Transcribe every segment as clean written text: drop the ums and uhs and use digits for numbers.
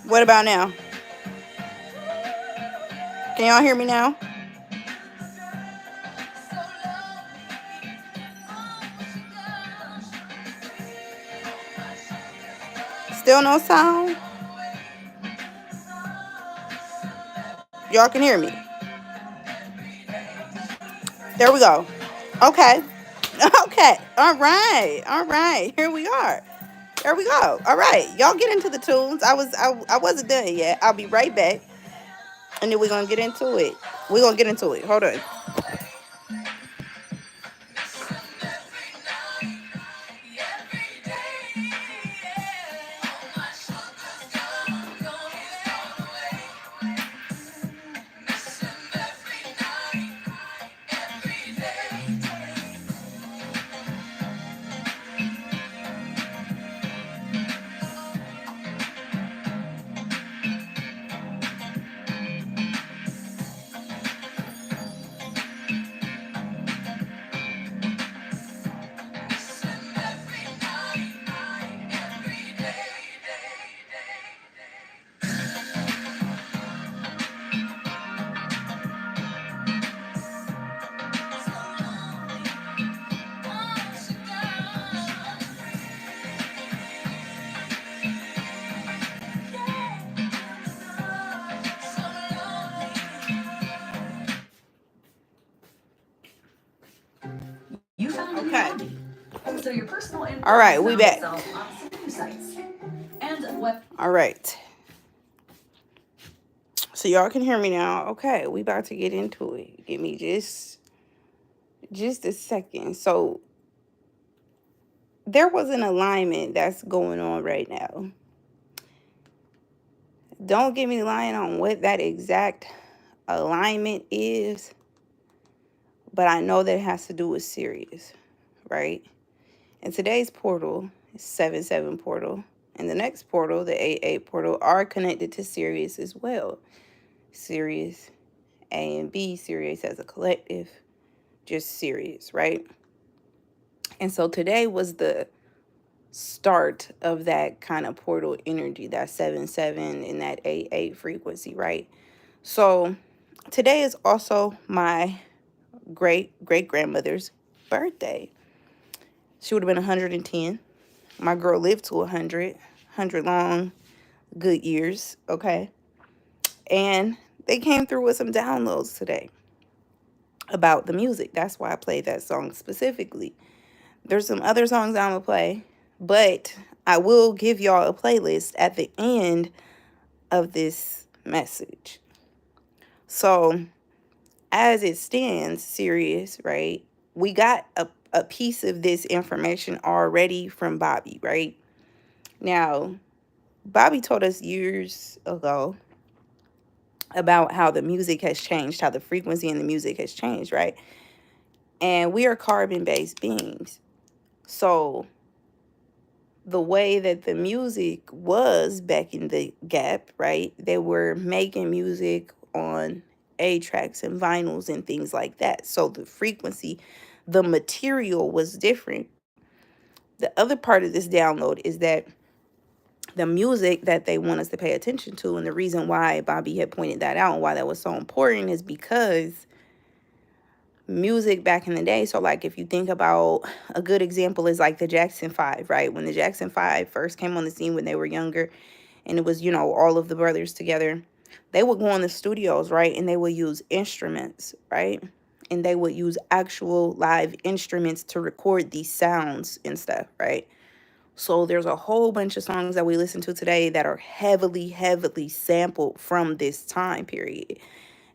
What about now? Can y'all hear me now? Still no sound? Y'all can hear me. There we go. Okay. Okay. All right. All right. Here we are. There we go. All right. Y'all get into the tunes. I wasn't done yet. I'll be right back. And then we're gonna get into it. We're gonna get into it. Hold on. Okay. So your personal info. All right, we back. All right. So y'all can hear me now. Okay, we about to get into it. Give me just a second. So there was an alignment that's going on right now. Don't get me lying on what that exact alignment is, but I know that it has to do with Sirius, right? And today's portal is 7-7 portal. And the next portal, the 8-8 portal, are connected to Sirius as well. Sirius A and B, Sirius as a collective, just Sirius, right? And so today was the start of that kind of portal energy, that 7-7 and that 8-8 frequency, right? So today is also my great grandmother's birthday. She would have been 110. My girl lived to 100 long, good years, okay? And they came through with some downloads today about the music. That's why I played that song specifically. There's some other songs I'm going to play, but I will give y'all a playlist at the end of this message. So, as it stands, Sirius, right? We got a piece of this information already from Bobby, right? Now, Bobby told us years ago about how the music has changed, how the frequency in the music has changed, right? And we are carbon-based beings. So the way that the music was back in the gap, right? They were making music on A tracks and vinyls and things like that. So the frequency, the material was different. The other part of this download is that the music that they want us to pay attention to, and the reason why Bobby had pointed that out and why that was so important, is because music back in the day, so like if you think about, a good example is like the Jackson 5, right? When the Jackson 5 first came on the scene when they were younger, and it was, all of the brothers together, they would go in the studios, right? And they would use instruments, right? And they would use actual live instruments to record these sounds and stuff, right? So there's a whole bunch of songs that we listen to today that are heavily sampled from this time period.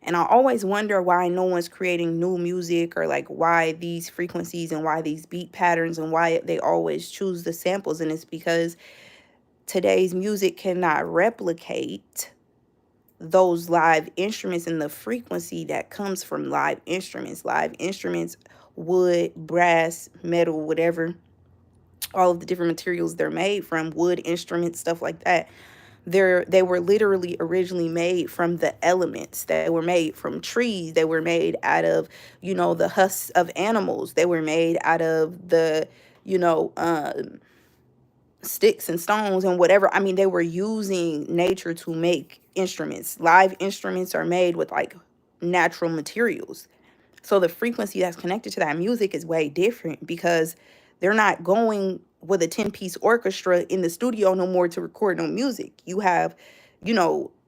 And I always wonder why no one's creating new music, or like why these frequencies and why these beat patterns and why they always choose the samples. And it's because today's music cannot replicate those live instruments and the frequency that comes from live instruments. Live instruments, wood, brass, metal, whatever, all of the different materials they're made from, wood instruments, stuff like that. They were literally originally made from the elements. They were made from trees. They were made out of, the husks of animals. They were made out of the, you know, sticks and stones and whatever. I mean, they were using nature to make instruments. Live instruments are made with like natural materials. So the frequency that's connected to that music is way different because they're not going with a 10-piece orchestra in the studio no more to record no music. You have,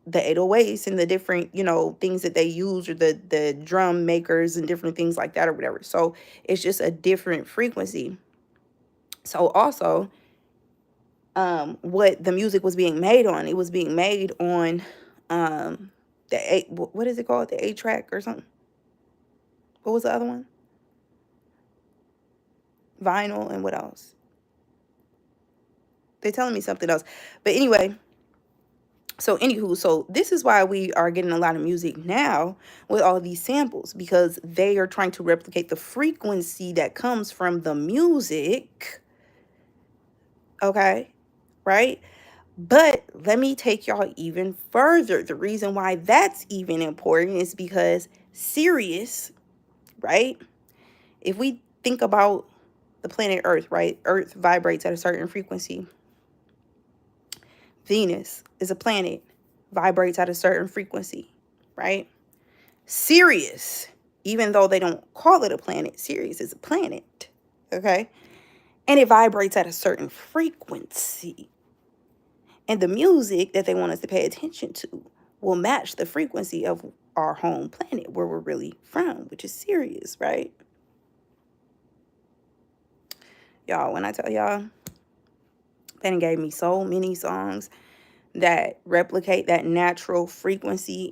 the 808s and the different, things that they use, or the drum makers and different things like that or whatever. So it's just a different frequency. So also, what the music was being made on, it was being made on the eight, what is it called? The 8-track or something. What was the other one? Vinyl, and what else? They're telling me something else. But anyway, so this is why we are getting a lot of music now with all these samples, because they are trying to replicate the frequency that comes from the music. Okay, right? But let me take y'all even further. The reason why that's even important is because Sirius, right? If we think about the planet Earth, right? Earth vibrates at a certain frequency. Venus is a planet, vibrates at a certain frequency, right? Sirius, even though they don't call it a planet, Sirius is a planet, okay? And it vibrates at a certain frequency. And the music that they want us to pay attention to will match the frequency of our home planet, where we're really from, which is Sirius, right? Y'all, when I tell y'all, they gave me so many songs that replicate that natural frequency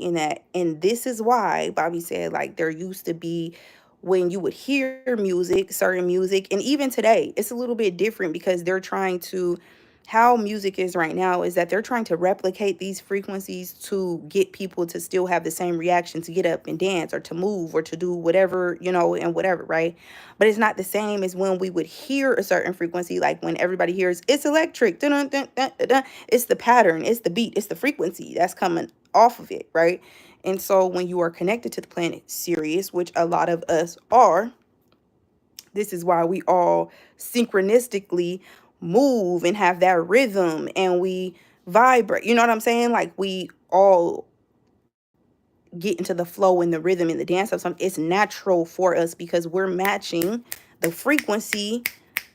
and this is why Bobby said, like, there used to be, when you would hear music, certain music, and even today it's a little bit different, because they're trying to, how music is right now is that they're trying to replicate these frequencies to get people to still have the same reaction, to get up and dance, or to move, or to do whatever, and whatever, right? But it's not the same as when we would hear a certain frequency, like when everybody hears it's electric, dun, dun, dun, dun, dun, dun. It's the pattern, it's the beat, it's the frequency that's coming off of it, right? And so when you are connected to the planet Sirius, which a lot of us are, this is why we all synchronistically move and have that rhythm, and we vibrate. You know what I'm saying? Like, we all get into the flow and the rhythm and the dance of something. It's natural for us because we're matching the frequency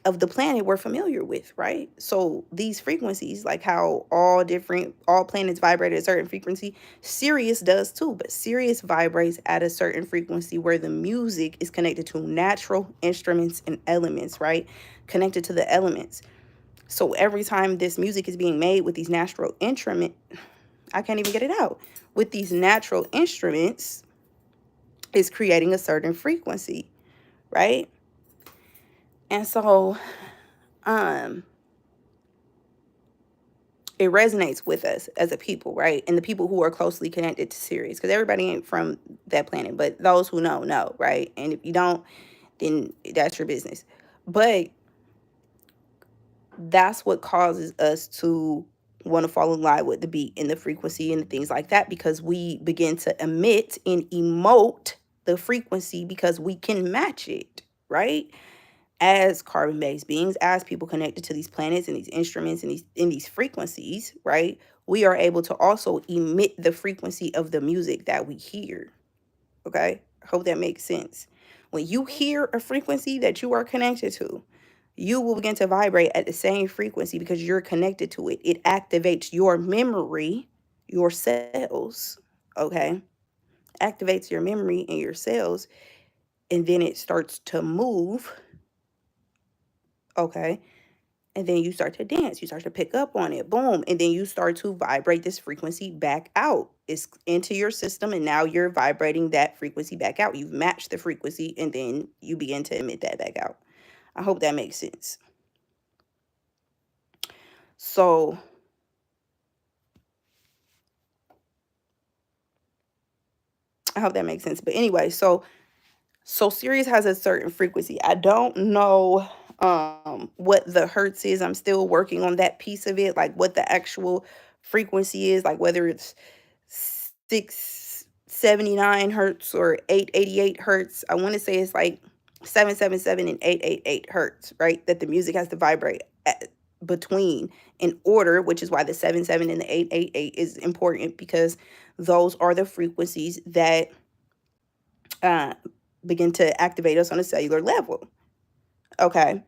of the planet we're familiar with, right? So these frequencies, like how all planets vibrate at a certain frequency, Sirius does too, but Sirius vibrates at a certain frequency where the music is connected to natural instruments and elements, right? Connected to the elements. So every time this music is being made with these natural I can't even get it out. With these natural instruments, is creating a certain frequency, right? And so it resonates with us as a people, right? And the people who are closely connected to Sirius, because everybody ain't from that planet, but those who know, right? And if you don't, then that's your business. But that's what causes us to want to fall in line with the beat and the frequency and the things like that, because we begin to emit and emote the frequency because we can match it, right? As carbon-based beings, as people connected to these planets and these instruments and these frequencies, right? We are able to also emit the frequency of the music that we hear. Okay? I hope that makes sense. When you hear a frequency that you are connected to, you will begin to vibrate at the same frequency because you're connected to it. It activates your memory, your cells, okay? Activates your memory and your cells, and then it starts to move, okay? And then you start to dance, you start to pick up on it, boom, and then you start to vibrate this frequency back out. It's into your system, and now you're vibrating that frequency back out. You've matched the frequency, and then you begin to emit that back out. I hope that makes sense. So I hope that makes sense. But anyway, so Sirius has a certain frequency. I don't know what the hertz is. I'm still working on that piece of it, like what the actual frequency is, like whether it's 679 hertz or 888 hertz. I want to say it's like 777 and 888 hertz, right? That the music has to vibrate at. between in order, which is why the 77 and the 888 is important, because those are the frequencies that uh, begin to activate us on a cellular level. Okay.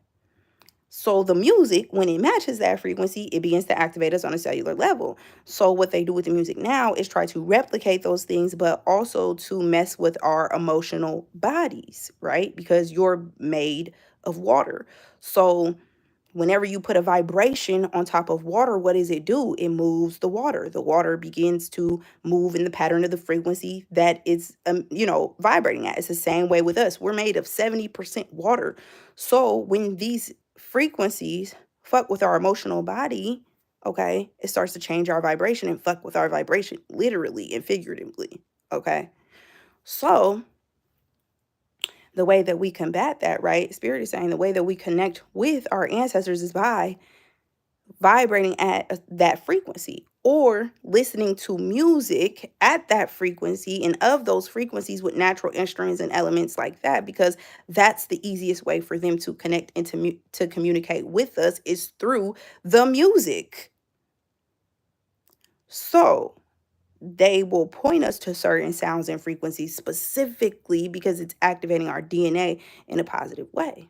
So the music, when it matches that frequency, it begins to activate us on a cellular level. So what they do with the music now is try to replicate those things, but also to mess with our emotional bodies, right? Because you're made of water. So whenever you put a vibration on top of water, what does it do? It moves the water. The water begins to move in the pattern of the frequency that it's, vibrating at. It's the same way with us. We're made of 70% water. So when these frequencies fuck with our emotional body, okay, it starts to change our vibration and fuck with our vibration, literally and figuratively, okay? So the way that we combat that, right? Spirit is saying the way that we connect with our ancestors is by vibrating at that frequency or listening to music at that frequency and of those frequencies with natural instruments and elements like that, because that's the easiest way for them to connect and to communicate with us is through the music. So they will point us to certain sounds and frequencies specifically because it's activating our DNA in a positive way.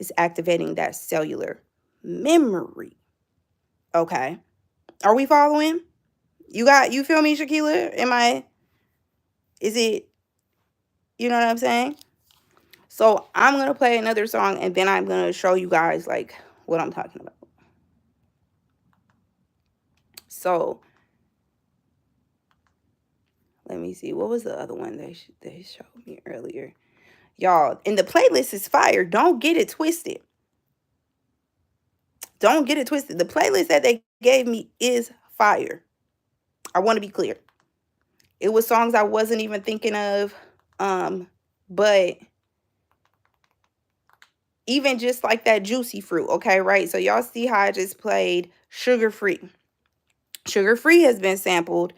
It's activating that cellular memory. Okay. Are we following? You feel me, Shakila? Is it, you know what I'm saying? So I'm going to play another song and then I'm going to show you guys like what I'm talking about. So let me see. What was the other one they showed me earlier? Y'all, and the playlist is fire. Don't get it twisted. Don't get it twisted. The playlist that they gave me is fire. I want to be clear. It was songs I wasn't even thinking of. But even just like that Juicy Fruit, okay, right? So y'all see how I just played Sugar Free. Sugar Free has been sampled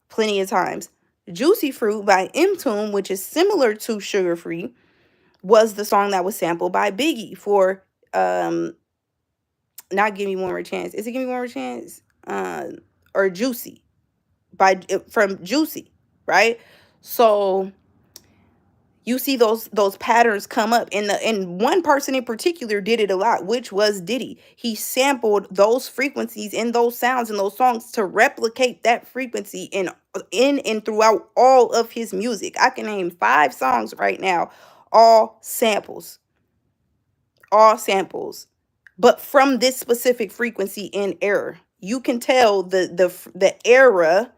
plenty of times. Juicy Fruit by M-Tune, which is similar to Sugar Free, was the song that was sampled by Biggie for not Give Me One More Chance. Is it Give Me One More Chance? Or Juicy from Juicy, right? So you see those patterns come up, and one person in particular did it a lot, which was Diddy. He sampled those frequencies and those sounds and those songs to replicate that frequency in and throughout all of his music. I can name 5 songs right now, all samples, but from this specific frequency and era. You can tell the era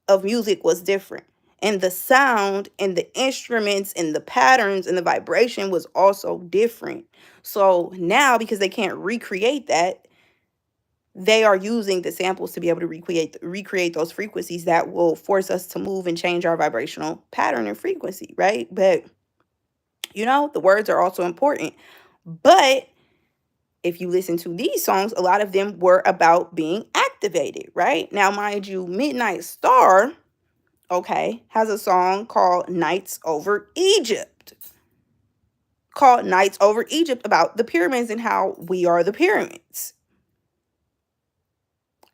of music was different, and the sound and the instruments and the patterns and the vibration was also different. So now, because they can't recreate that, they are using the samples to be able to recreate those frequencies that will force us to move and change our vibrational pattern and frequency, right? But the words are also important. But if you listen to these songs, a lot of them were about being activated, right? Now, mind you, Midnight Star, okay, has a song called Nights Over Egypt. About the pyramids and how we are the pyramids.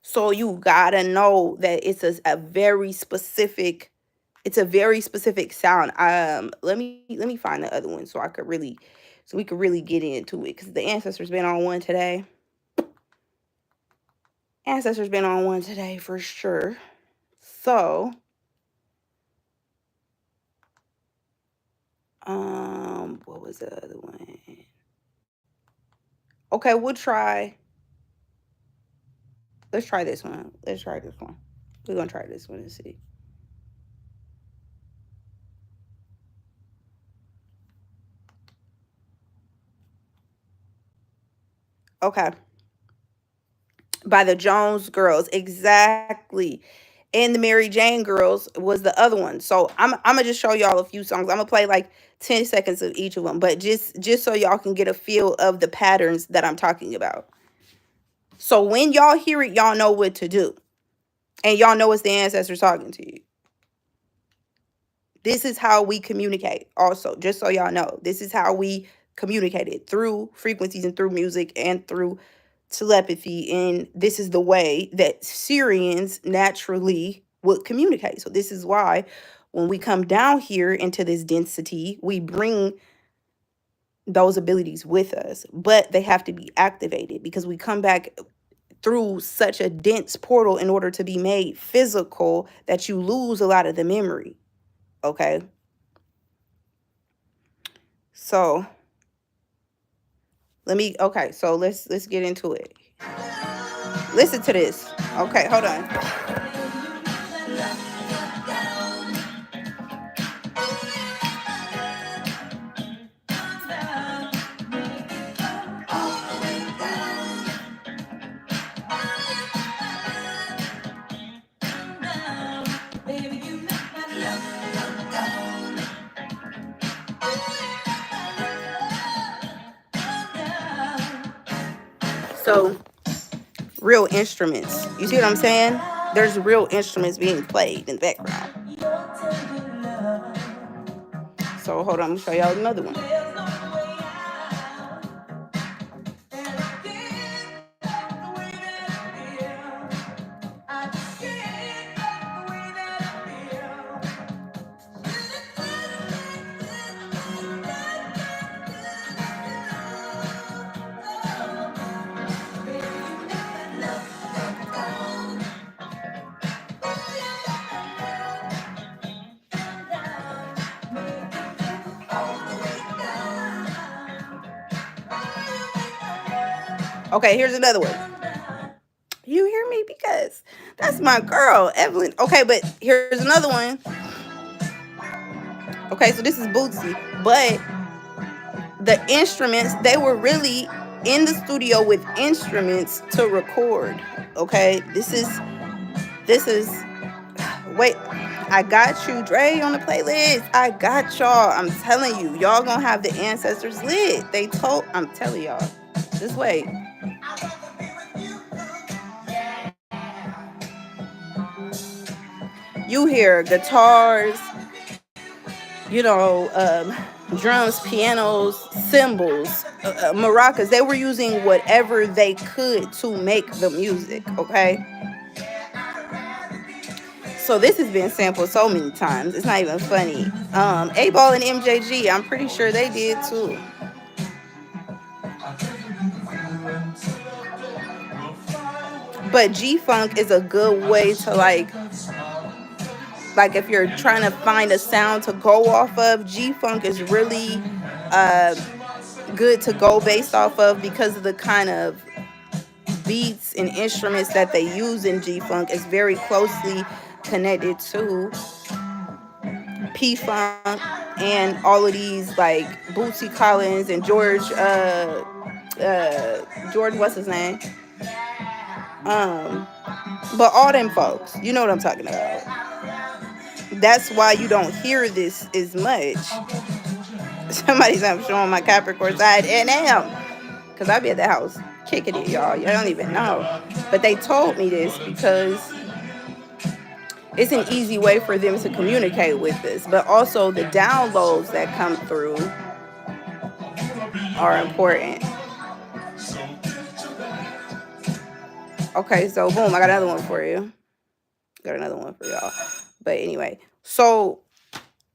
So you gotta know that it's a very specific sound. Let me find the other one so we could really get into it, because the ancestors been on one today. For sure. So what was the other one? Okay, let's try this one. We're gonna try this one and see. Okay. By the Jones Girls, exactly. And the Mary Jane Girls was the other one. So I'm gonna just show y'all a few songs. I'm gonna play like 10 seconds of each of them, but just so y'all can get a feel of the patterns that I'm talking about. So when y'all hear it, y'all know what to do. And y'all know it's the ancestors talking to you. This is how we communicate also, just so y'all know. This is how we communicated, through frequencies and through music and through telepathy, and this is the way that Syrians naturally would communicate. So this is why when we come down here into this density, we bring those abilities with us, but they have to be activated because we come back through such a dense portal in order to be made physical that you lose a lot of the memory. Okay. So let's get into it. Listen to this. Okay, hold on. So, real instruments. You see what I'm saying? There's real instruments being played in the background. So, hold on, I'm gonna show y'all another one. Okay, here's another one. You hear me? Because that's my girl, Evelyn. Okay, but here's another one. Okay, so this is Bootsy. But the instruments, they were really in the studio with instruments to record. Okay, this is wait, I got you, Dre, on the playlist. I got y'all. I'm telling you, y'all gonna have the ancestors lit. I'm telling y'all. Just wait. You hear guitars, drums, pianos, cymbals, maracas. They were using whatever they could to make the music, okay? So this has been sampled so many times. It's not even funny. A-Ball and MJG, I'm pretty sure they did too. But G-Funk is a good way to like if you're trying to find a sound to go off of, G-Funk is really good to go based off of because of the kind of beats and instruments that they use in G-Funk is very closely connected to P-Funk and all of these like Bootsy Collins and George what's his name? But all them folks, you know what I'm talking about. That's why you don't hear this as much. Somebody's I'm showing my Capricorn side and because I be at the house kicking it, y'all. You don't even know. But they told me this because it's an easy way for them to communicate with us. But also the downloads that come through are important. Okay, so boom, I got another one for you. Got another one for y'all. But anyway, so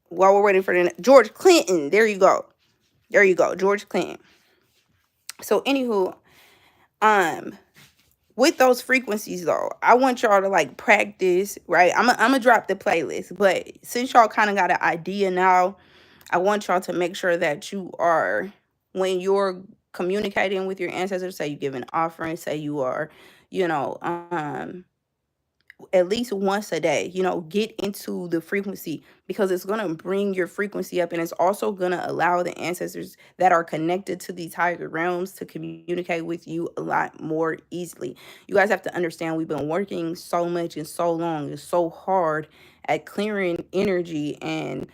while we're waiting for the George Clinton, there you go, George Clinton. So anywho, with those frequencies though, I want y'all to like practice, right? I'm gonna drop the playlist, but since y'all kind of got an idea now, I want y'all to make sure that you are, when you're communicating with your ancestors, say you give an offering, say you are, at least once a day, get into the frequency because it's going to bring your frequency up, and it's also going to allow the ancestors that are connected to these higher realms to communicate with you a lot more easily. You guys have to understand, we've been working so much and so long and so hard at clearing energy and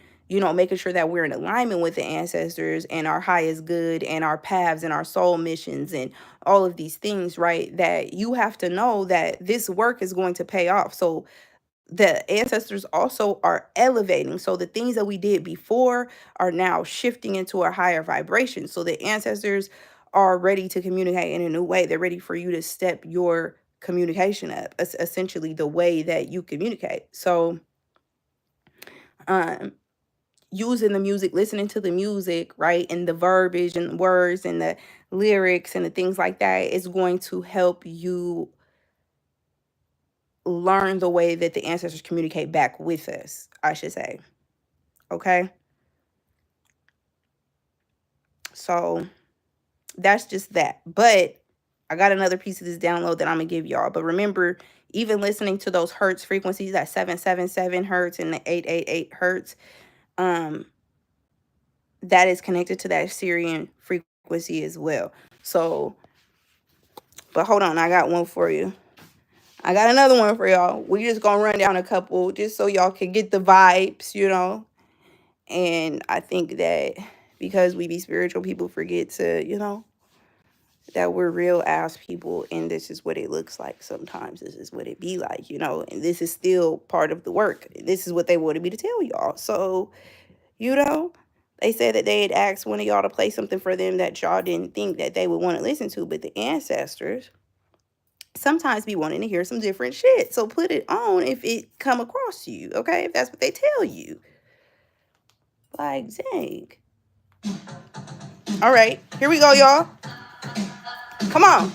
making sure that we're in alignment with the ancestors and our highest good and our paths and our soul missions and all of these things, right? That you have to know that this work is going to pay off. So the ancestors also are elevating. So the things that we did before are now shifting into a higher vibration. So the ancestors are ready to communicate in a new way. They're ready for you to step your communication up, essentially the way that you communicate. So um using the music, listening to the music, right, and the verbiage and the words and the lyrics and the things like that is going to help you learn the way that the ancestors communicate back with us, I should say. Okay? So that's just that. But I got another piece of this download that I'm going to give y'all. But remember, even listening to those hertz frequencies, that 777 hertz and the 888 hertz, that is connected to that Sirian frequency as well. So, but hold on, I got one for you. I got another one for y'all. We just gonna run down a couple just so y'all can get the vibes, you know. And I think that because we be spiritual, people forget to, you know, that we're real ass people, and this is what it looks like sometimes. This is what it be like, you know, and this is still part of the work. This is what they wanted me to tell y'all. So, you know, they said that they had asked one of y'all to play something for them that y'all didn't think that they would want to listen to, but the ancestors sometimes be wanting to hear some different shit. So put it on if it come across you, okay? If that's what they tell you. Like, dang. All right, here we go, y'all. Come on.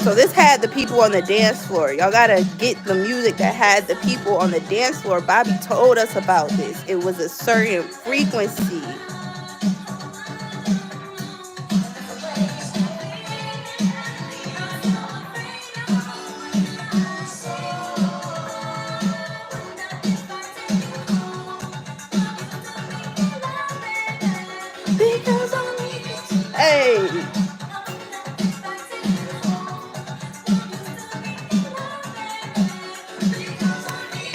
So this had the people on the dance floor. Y'all gotta get the music that had the people on the dance floor. Bobby told us about this. It was a certain frequency. Hey.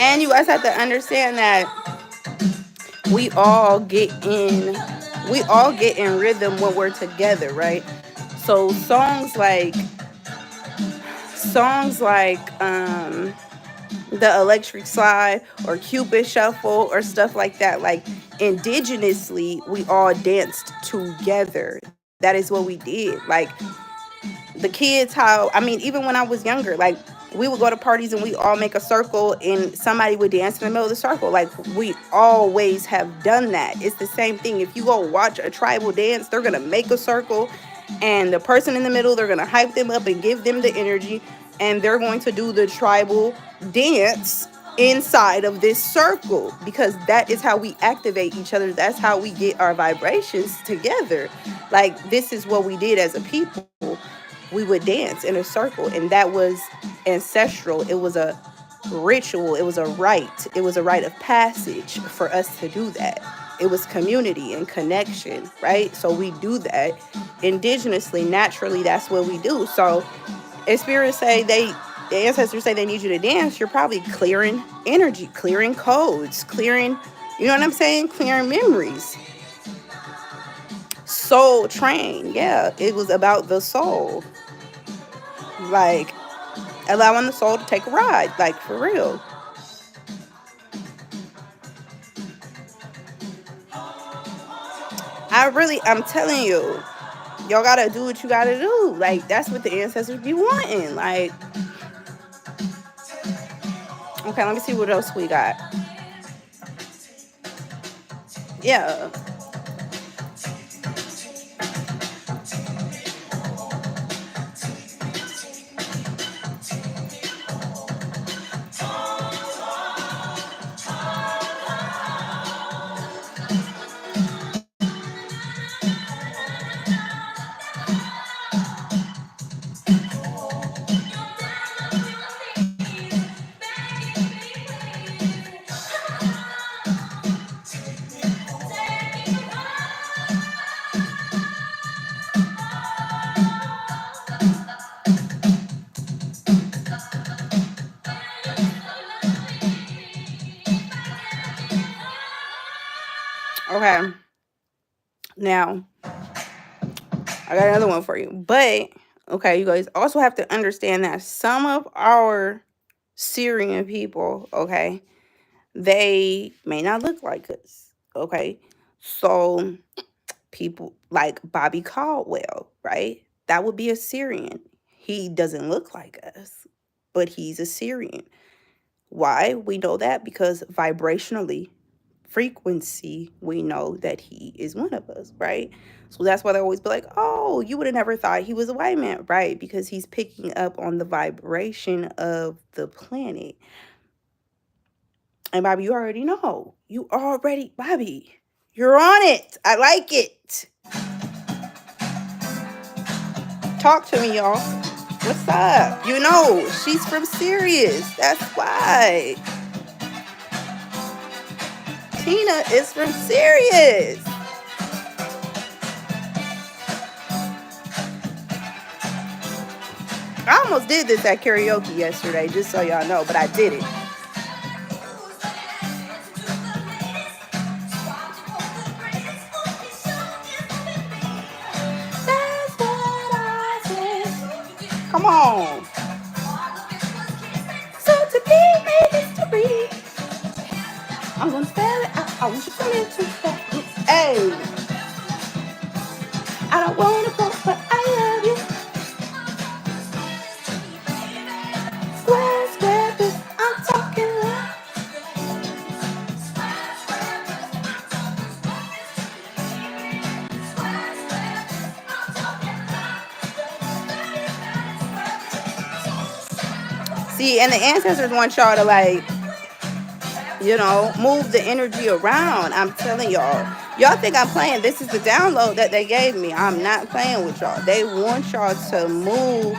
And you guys have to understand that we all get in rhythm when we're together, right? So songs like the Electric Slide or Cupid Shuffle or stuff like that, like indigenously we all danced together. That is what we did. Like the kids, even when I was younger, like we would go to parties and we all make a circle and somebody would dance in the middle of the circle. Like we always have done that. It's the same thing. If you go watch a tribal dance, they're going to make a circle and the person in the middle, they're going to hype them up and give them the energy, and they're going to do the tribal dance inside of this circle, because that is how we activate each other. That's how we get our vibrations together. Like this is what we did as a people. We would dance in a circle, and that was ancestral. It was a ritual. It was a rite. It was a rite of passage for us to do that. It was community and connection, right? So we do that indigenously, naturally. That's what we do. So if spirits say the ancestors say they need you to dance, you're probably clearing energy, clearing codes, clearing, you know what I'm saying? Clearing memories. Soul train. Yeah, it was about the soul. Like allowing the soul to take a ride, like for real. I'm telling you, y'all gotta do what you gotta do. Like that's what the ancestors be wanting. Like, okay, let me see what else we got. Yeah. Okay. Now, I got another one for you. But, okay, you guys also have to understand that some of our Syrian people, okay, they may not look like us, okay? So, people like Bobby Caldwell, right? That would be a Syrian. He doesn't look like us, but he's a Syrian. Why? We know that because vibrationally, frequency, we know that he is one of us, right? So that's why they always be like, oh, you would have never thought he was a white man, right? Because he's picking up on the vibration of the planet. And Bobby, you already know. Bobby, you're on it. I like it. Talk to me, y'all. What's up? You know, she's from Sirius. That's why. Tina is from Sirius. I almost did this at karaoke yesterday, just so y'all know, but I did it. That's what I said. Come on. So to be made history. I'm gonna spell it out. I want you to come into that. Hey. I don't wanna go, but I love you. Square, square, bitch, I'm talking loud. See, and the ancestors want y'all to, like, you know, move the energy around. I'm telling y'all. Y'all think I'm playing. This is the download that they gave me. I'm not playing with y'all. They want y'all to move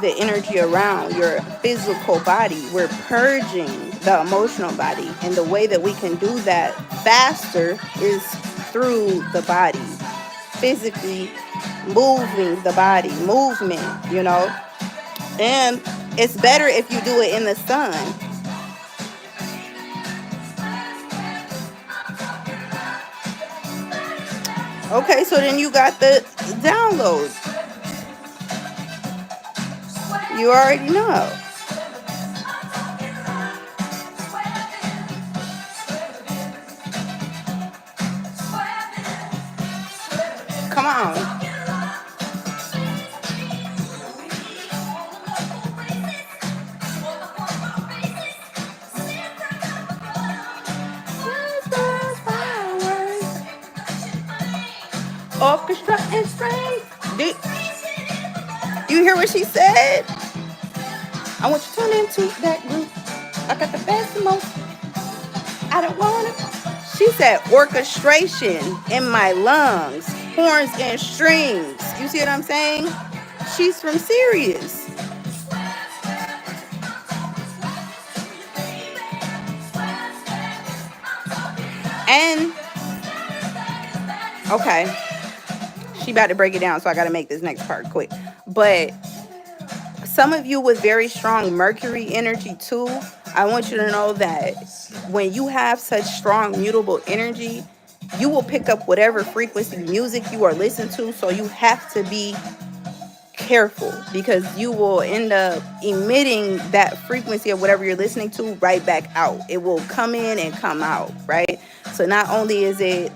the energy around your physical body. We're purging the emotional body. And the way that we can do that faster is through the body. Physically moving the body. Movement, you know. And it's better if you do it in the sun. Okay, so then you got the download. You already know. Come on. Orchestra and strings. Do you hear what she said? I want you to turn into that group. I got the best and most. I don't want it. She said orchestration in my lungs, horns and strings. You see what I'm saying? She's from Sirius. And okay, she about to break it down, so I got to make this next part quick. But some of you with very strong Mercury energy too, I want you to know that when you have such strong mutable energy, you will pick up whatever frequency music you are listening to. So you have to be careful, because you will end up emitting that frequency of whatever you're listening to right back out. It will come in and come out, right? So not only is it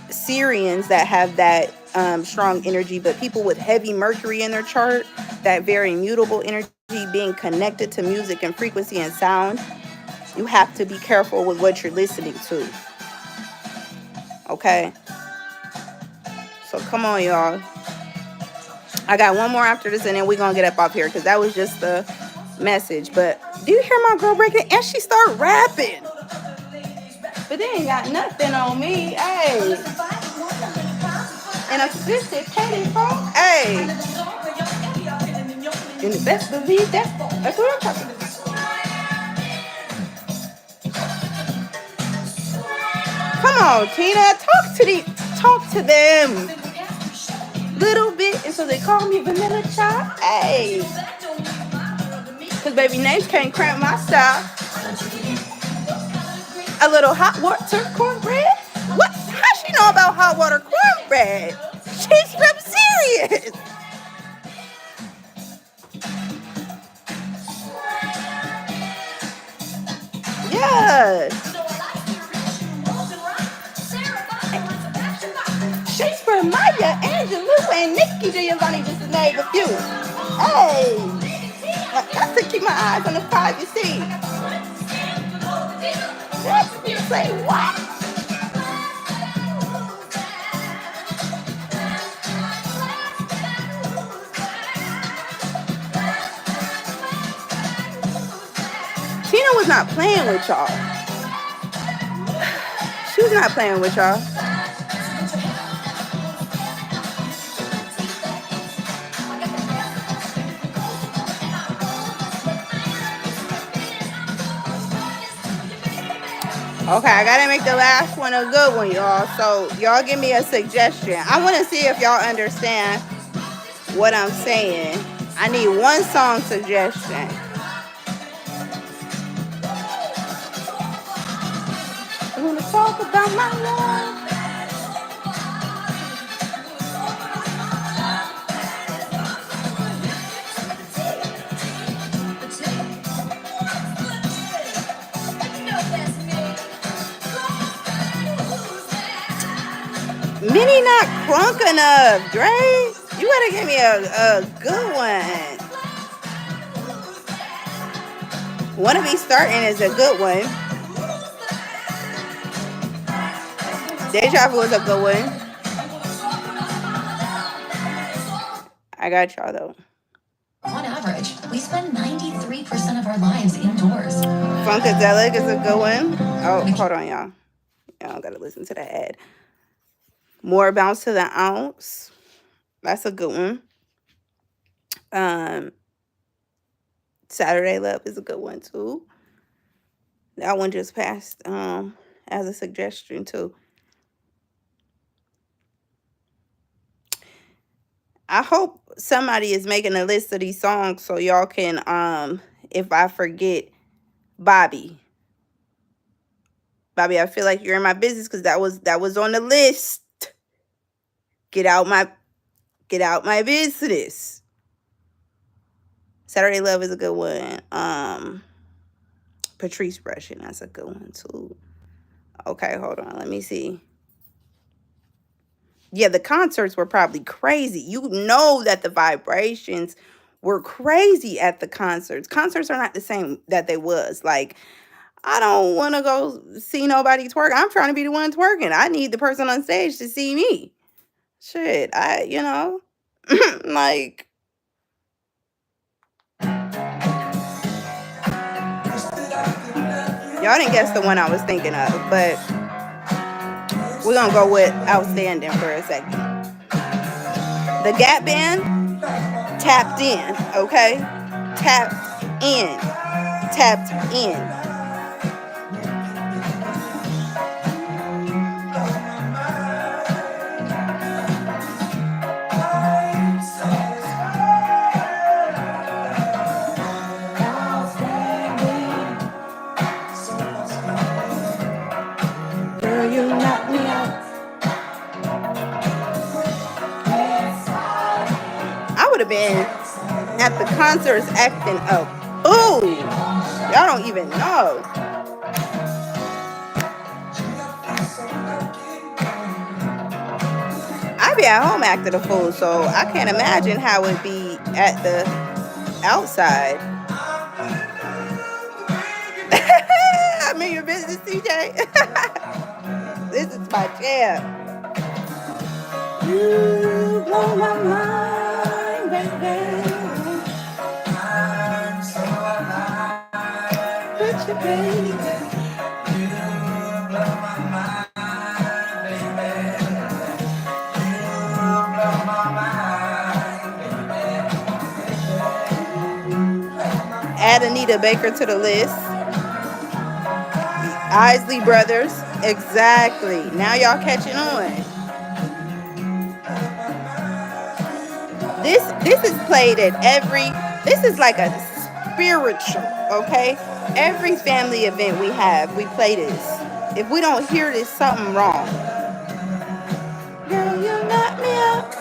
Syrians that have that strong energy, but people with heavy Mercury in their chart, that very mutable energy being connected to music and frequency and sound, you have to be careful with what you're listening to. Okay? So come on, y'all. I got one more after this, and then we're going to get up off here, because that was just the message. But do you hear my girl breaking? And she started rapping. But they ain't got nothing on me. Hey. And a sophisticated phone. Hey. And the best believe that's what I'm talking about. Come on, Tina. Talk to them. Little bit. And so they call me Vanilla Child. Hey. Because baby Nates can't cramp my style. A little hot water cornbread? What? How she know about hot water cornbread? She's from Sirius. Yeah. She's from Maya, Angelou, and Nikki Giovanni, just to name a few. Hey, I got to keep my eyes on the prize, you see. Say what? Tina was not playing with y'all. She was not playing with y'all. Okay, I gotta make the last one a good one, y'all. So y'all give me a suggestion. I want to see if y'all understand what I'm saying. I need one song suggestion. I want to talk about my love. Minnie not crunk enough, Dre. You gotta give me a good one. Wanna Be Starting is a good one. Deja Vu is a good one. I got y'all though. On average, we spend 93% of our lives indoors. Funkadelic is a good one. Oh, hold on, y'all. Y'all gotta listen to that ad. More Bounce to the Ounce. That's a good one. Saturday Love is a good one too. That one just passed as a suggestion too. I hope somebody is making a list of these songs so y'all can if I forget, Bobby, I feel like you're in my business because that was on the list. Get out my business. Saturday Love is a good one. Patrice Brushing, that's a good one too. Okay, hold on, let me see. Yeah, the concerts were probably crazy. You know that the vibrations were crazy at the concerts. Concerts are not the same that they was. Like, I don't want to go see nobody twerk. I'm trying to be the one twerking. I need the person on stage to see me. Shit, like, y'all didn't guess the one I was thinking of, but we're going to go with Outstanding for a second. The Gap Band, Tapped In, okay? Tapped in. Girl, you knock me out. I would have been at the concerts acting up. Ooh, y'all don't even know. I be at home acting a fool, so I can't imagine how it'd be at the outside. I'm in your business, TJ. This is my jam. You blow my mind, baby. I'm so alive with you, baby. You blow my mind, baby. You blow my mind, baby. Add Anita Baker to the list. Isley Brothers, exactly. Now y'all catching on. This is played at this is like a spiritual, okay? Every family event we have, we play this. If we don't hear this, something wrong. Girl, you knock me out.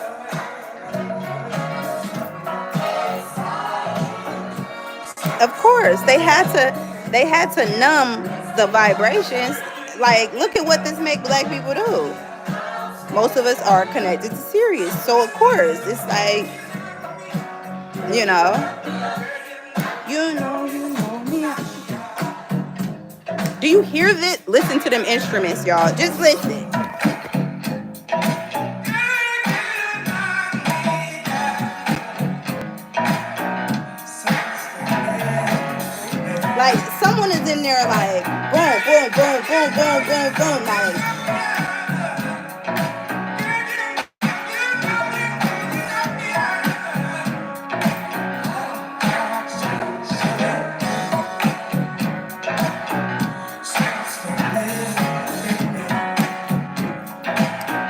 Of course, they had to numb the vibrations. Like, look at what this make black people do. Most of us are connected to Sirius, so of course it's like, you know, you know me. Do you hear this? Listen to them instruments, y'all. Just listen. Like, someone is in there like boom, boom, boom, boom, boom, boom, boom. Like,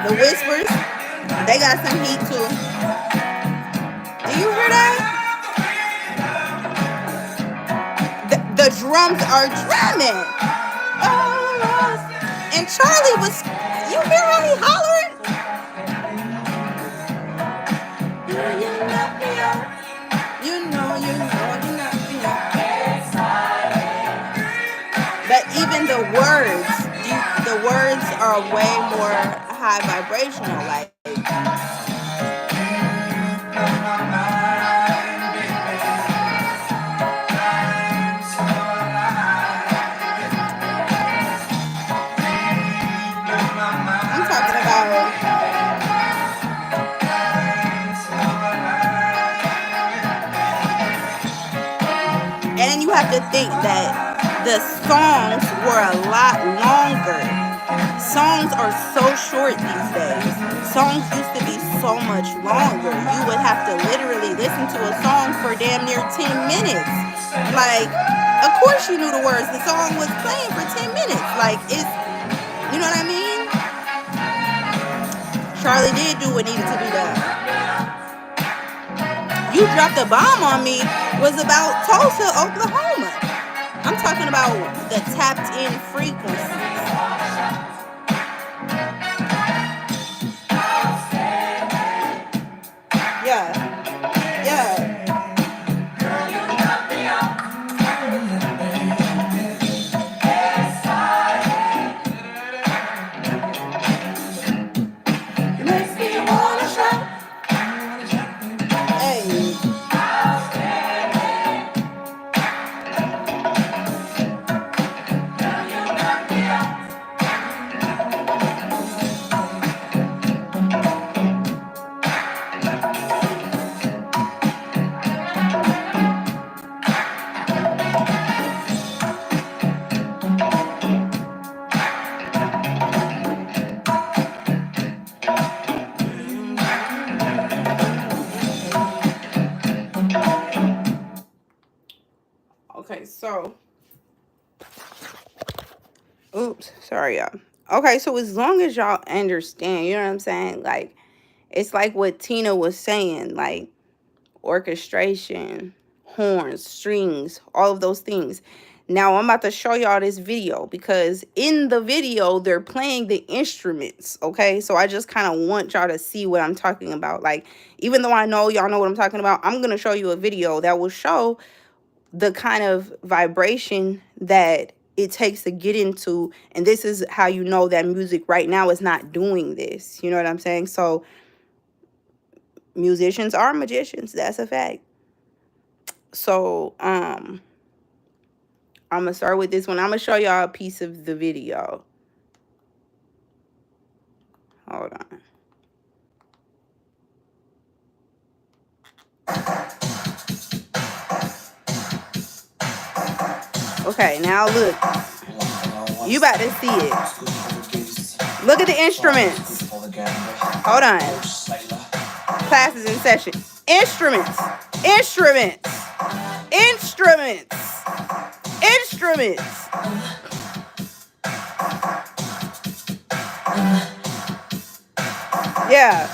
the whispers, they got some heat too. Do you hear that? The drums are drumming. Oh, and Charlie was, you hear how he hollering? You knock me out. You know, you knock me out. But even the words are way more high vibrational. Like, I'm talking about. And you have to think that the songs were a lot longer. Songs are so short these days. Songs used to be so much longer. You would have to literally listen to a song for damn near 10 minutes. Like, of course you knew the words. The song was playing for 10 minutes. Like, it's, you know what I mean? Charlie did do what needed to be done. You Dropped a Bomb on Me was about Tulsa, Oklahoma. I'm talking about the tapped in frequencies. Yeah. Okay, so, oops, sorry, y'all. Okay, so as long as y'all understand, you know what I'm saying? Like, it's like what Tina was saying, like orchestration, horns, strings, all of those things. Now, I'm about to show y'all this video because in the video, they're playing the instruments, okay? So I just kind of want y'all to see what I'm talking about. Like, even though I know y'all know what I'm talking about, I'm going to show you a video that will show the kind of vibration that it takes to get into. And this is how you know that music right now is not doing this. You know what I'm saying? So musicians are magicians. That's a fact. So, I'm going to start with this one. I'm going to show y'all a piece of the video. Hold on. Okay, now look. You about to see it. Look at the instruments. Hold on. Class is in session. Instruments. Yeah.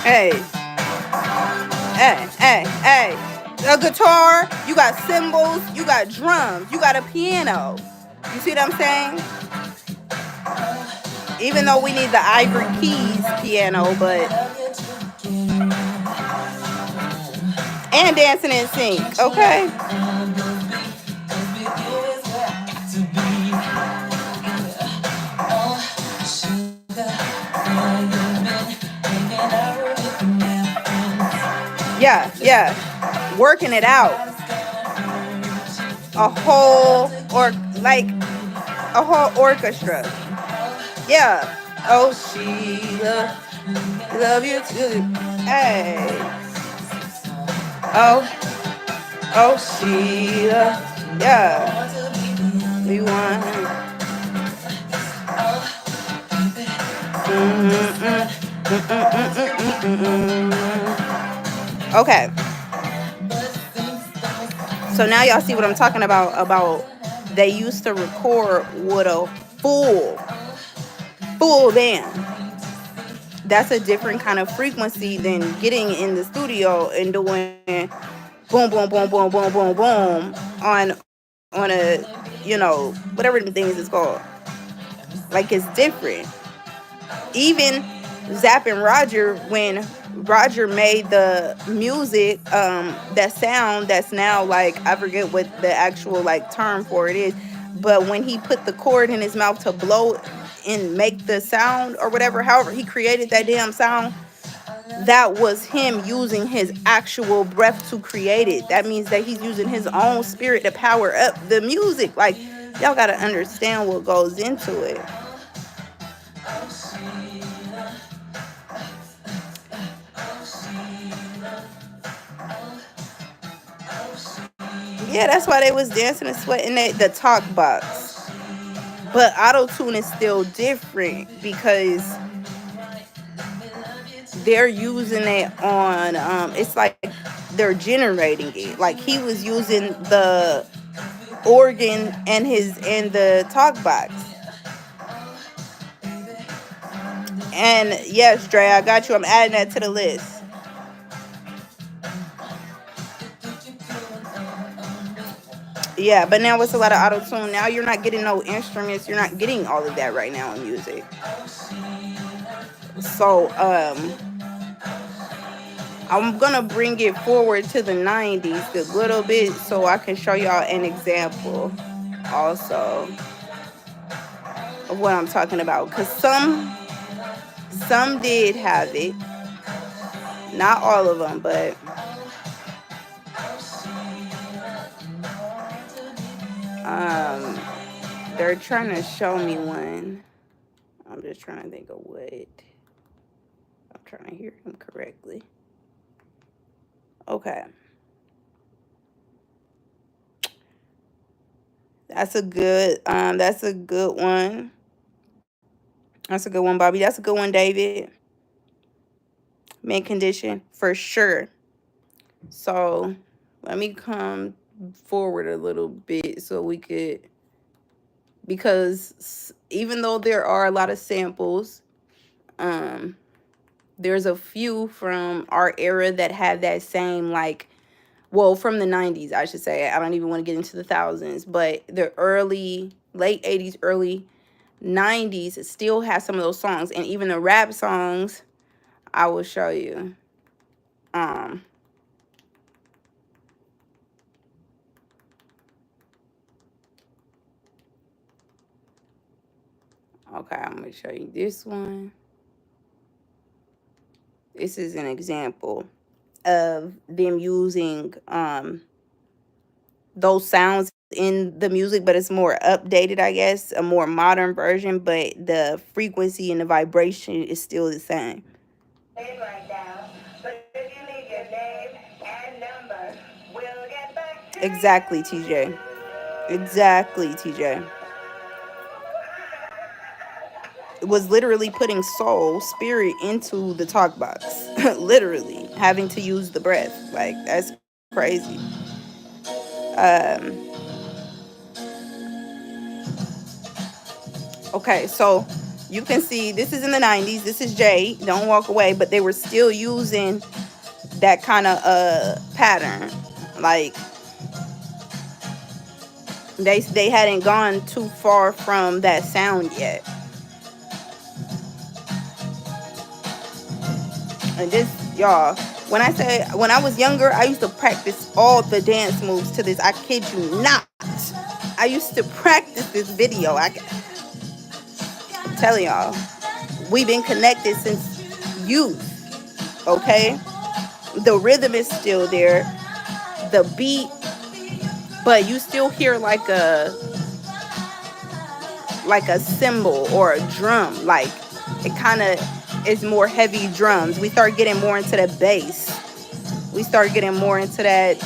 Hey. a guitar, you got cymbals, you got drums, you got a piano. You see what I'm saying? Even though we need the ivory keys piano, but and dancing in sync, okay? Yeah, yeah. Working it out. A whole or like a whole orchestra. Yeah. Oh Sheila, love you too. Hey. Oh, oh Sheila. Yeah. We want. Okay. So now y'all see what I'm talking about. About they used to record with a full band. That's a different kind of frequency than getting in the studio and doing boom, boom, boom, boom, boom, boom, boom on a, whatever the things is called. Like it's different. Even Zapp and Roger, when Roger made the music, that sound that's now like I forget what the actual like term for it is, but when he put the cord in his mouth to blow and make the sound or whatever, however he created that damn sound, that was him using his actual breath to create it. That means that he's using his own spirit to power up the music. Like, y'all gotta understand what goes into it. Yeah, that's why they was dancing and sweating the talk box. But auto-tune is still different because they're using it on it's like they're generating it. Like he was using the organ and the talk box. And yes, Dre, I got you. I'm adding that to the list. Yeah, but now it's a lot of auto tune. Now you're not getting no instruments. You're not getting all of that right now in music. So I'm gonna bring it forward to the 90s a little bit so I can show y'all an example also of what I'm talking about. Cause some did have it, not all of them, but they're trying to show me one. I'm just trying to think of what. I'm trying to hear him correctly. Okay. That's a good one. That's a good one, Bobby. That's a good one, David. Mint condition for sure. So let me come forward a little bit so we could, because even though there are a lot of samples, there's a few from our era that have that same like, well, from the 90s, I should say. I don't even want to get into the thousands, but the late 80s, early 90s still has some of those songs. And even the rap songs, I will show you. Okay, I'm going to show you this one. This is an example of them using those sounds in the music, but it's more updated, I guess, a more modern version, but the frequency and the vibration is still the same. Exactly, TJ. Exactly, TJ. It was literally putting soul, spirit into the talk box. Literally having to use the breath. Like, that's crazy. Okay, so you can see this is in the 90s. This is Jay. Don't walk away. But they were still using that kind of pattern. Like they hadn't gone too far from that sound yet. And this, y'all, when I say when I was younger, I used to practice all the dance moves to this. I kid you not. I used to practice this video. I'm telling y'all, we've been connected since youth. Okay, the rhythm is still there, the beat, but you still hear like a cymbal or a drum. Like it kind of is more heavy drums. We start getting more into the bass. We start getting more into that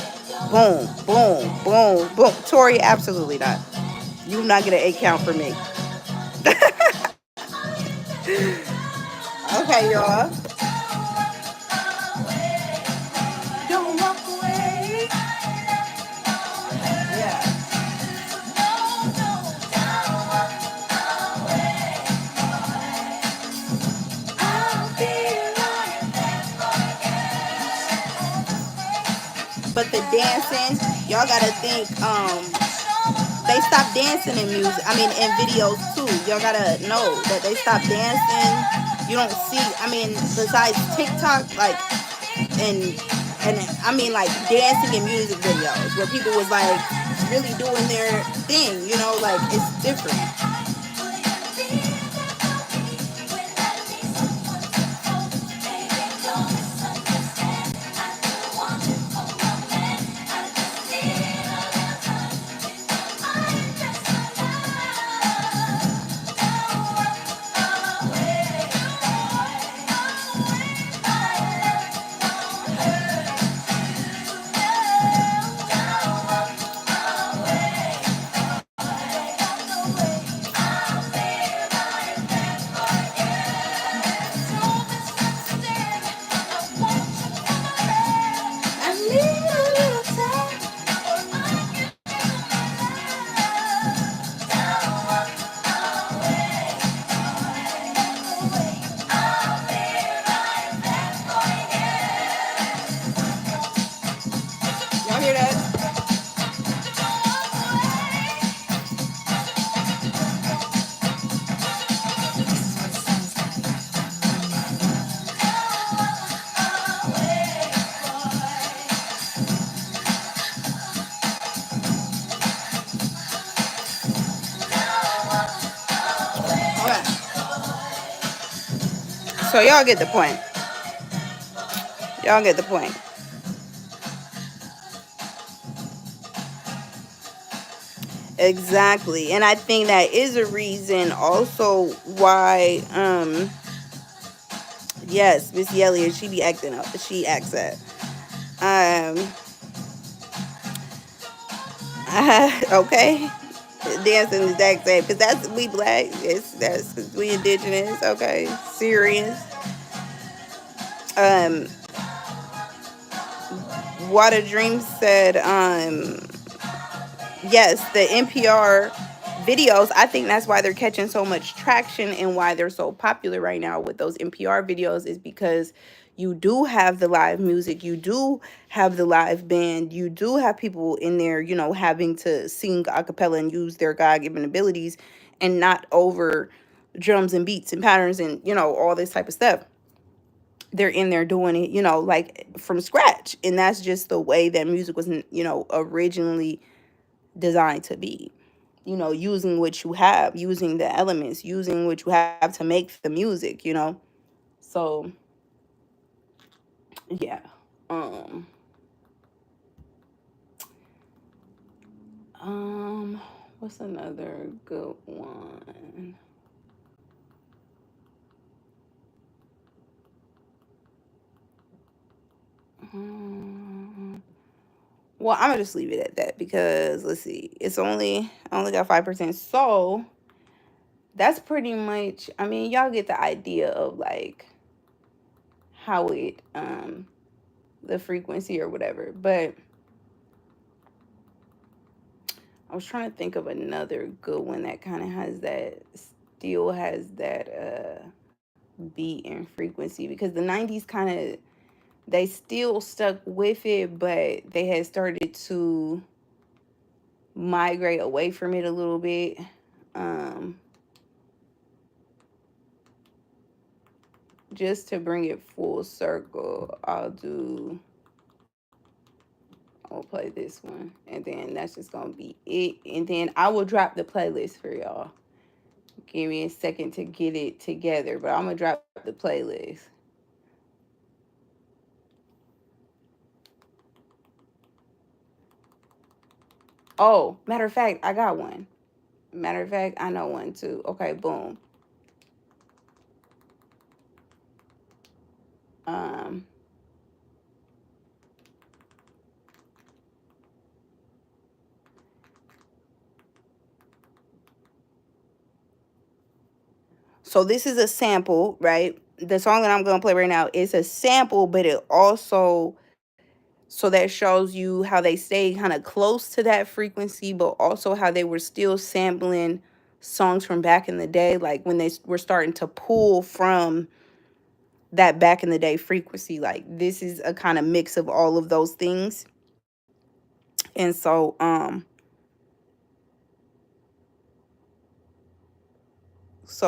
boom, boom, boom, boom. Tori, absolutely not. You will not get an 8 count for me. Okay, y'all. Don't walk away. Yeah. But the dancing, y'all gotta think, they stopped dancing in music. I mean, in videos too. Y'all gotta know that they stopped dancing. You don't see. I mean, besides TikTok, like, and I mean, like dancing in music videos where people was like really doing their thing. You know, like it's different. Y'all hear that? Okay. So y'all get the point. Y'all get the point. Exactly. And I think that is a reason also why yes, Miss Elliott, she be acting up. She acts that. Um okay. Dancing the exact same. Because that's we black. That's cause we indigenous, okay. Sirius. Um Water Dream said, yes, the NPR videos, I think that's why they're catching so much traction and why they're so popular right now with those NPR videos is because you do have the live music, you do have the live band, you do have people in there, you know, having to sing a cappella and use their God-given abilities and not over drums and beats and patterns and, you know, all this type of stuff. They're in there doing it, you know, like from scratch. And that's just the way that music was, you know, originally designed to be. You know, using what you have, using the elements, using what you have to make the music, you know. So, yeah. Um um what's another good one? Um, well, I'm gonna just leave it at that because let's see, I only got 5%. So that's pretty much, I mean, y'all get the idea of like how it the frequency or whatever. But I was trying to think of another good one that kind of has that, still has that beat and frequency, because the 90s kind of, they still stuck with it, but they had started to migrate away from it a little bit. Just to bring it full circle, I'll play this one, and then that's just gonna be it. And then I will drop the playlist for y'all. Give me a second to get it together, but I'm gonna drop the playlist. Oh, matter of fact, I got one. Matter of fact, I know one too. Okay, boom. Um, so this is a sample, right? The song that I'm gonna play right now is a sample, but it also, so that shows you how they stay kind of close to that frequency, but also how they were still sampling songs from back in the day, like when they were starting to pull from that back in the day frequency. Like this is a kind of mix of all of those things. And so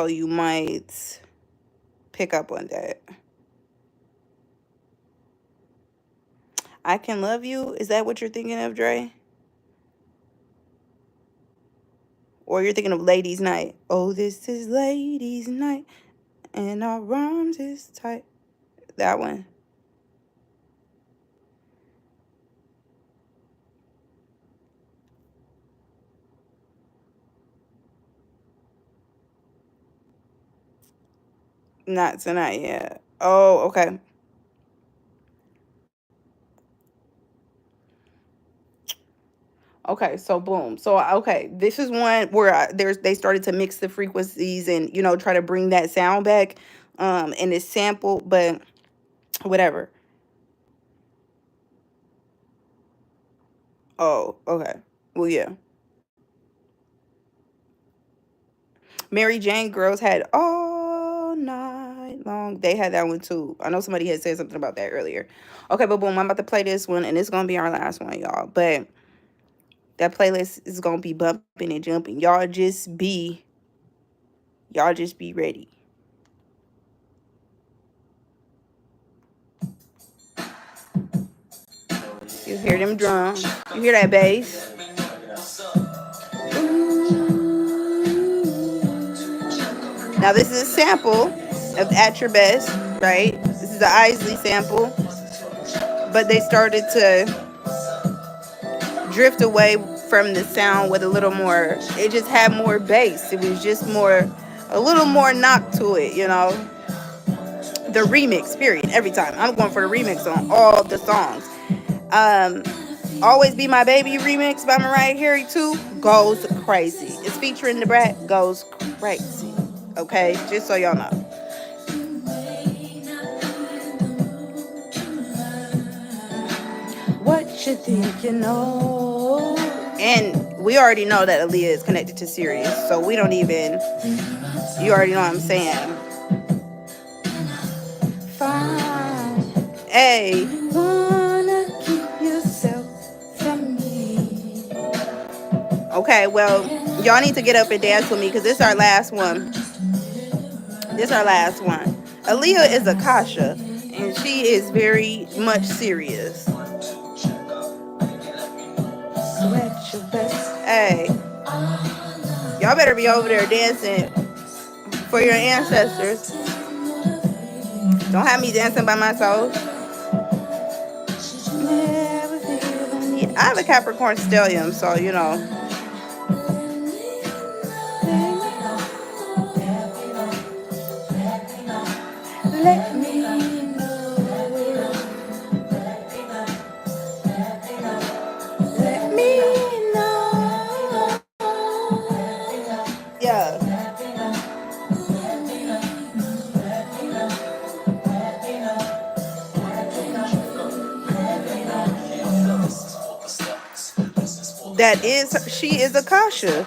you might pick up on that. I Can Love You, is that what you're thinking of, Dre? Or you're thinking of Ladies Night? Oh, this is Ladies Night and our arms is tight. That one. Not tonight, yeah. Oh, okay. Okay, so boom. So okay, this is one where they started to mix the frequencies and try to bring that sound back, and it's sample, but whatever. Oh, okay. Well, yeah. Mary Jane Girls had All Night Long. They had that one too. I know somebody had said something about that earlier. Okay, but boom, I'm about to play this one, and it's gonna be our last one, y'all. But that playlist is gonna be bumping and jumping. Y'all just be ready. You hear them drums. You hear that bass. Now this is a sample of At Your Best, right? This is the Isley sample. But they started to drift away from the sound with a little more, it just had more bass. It was just a little more knock to it, The remix, period, every time. I'm going for the remix on all the songs. Always Be My Baby remix by Mariah Carey too goes crazy. It's featuring the Brat, goes crazy. Okay, just so y'all know. What you think you know? And we already know that Aaliyah is connected to Sirius, so we don't even. You already know what I'm saying. Fine. Hey, wanna keep yourself from me. Okay, well, y'all need to get up and dance with me because this is our last one. Aaliyah is a Kasha, and she is very much serious. Hey, y'all better be over there dancing for your ancestors. Don't have me dancing by myself. I have a Capricorn stellium, so Let me know. Let me know. Yeah. She is a Kasha.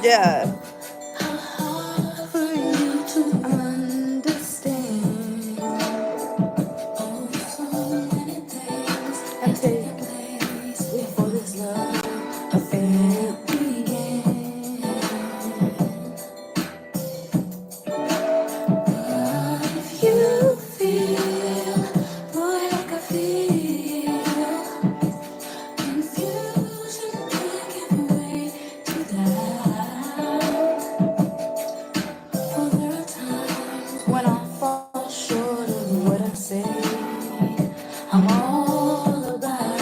Yeah. take before this love affair began. If you feel, boy, like I feel, confusion can't give way to that. For there are times when I fall short of what I say. I'm all about.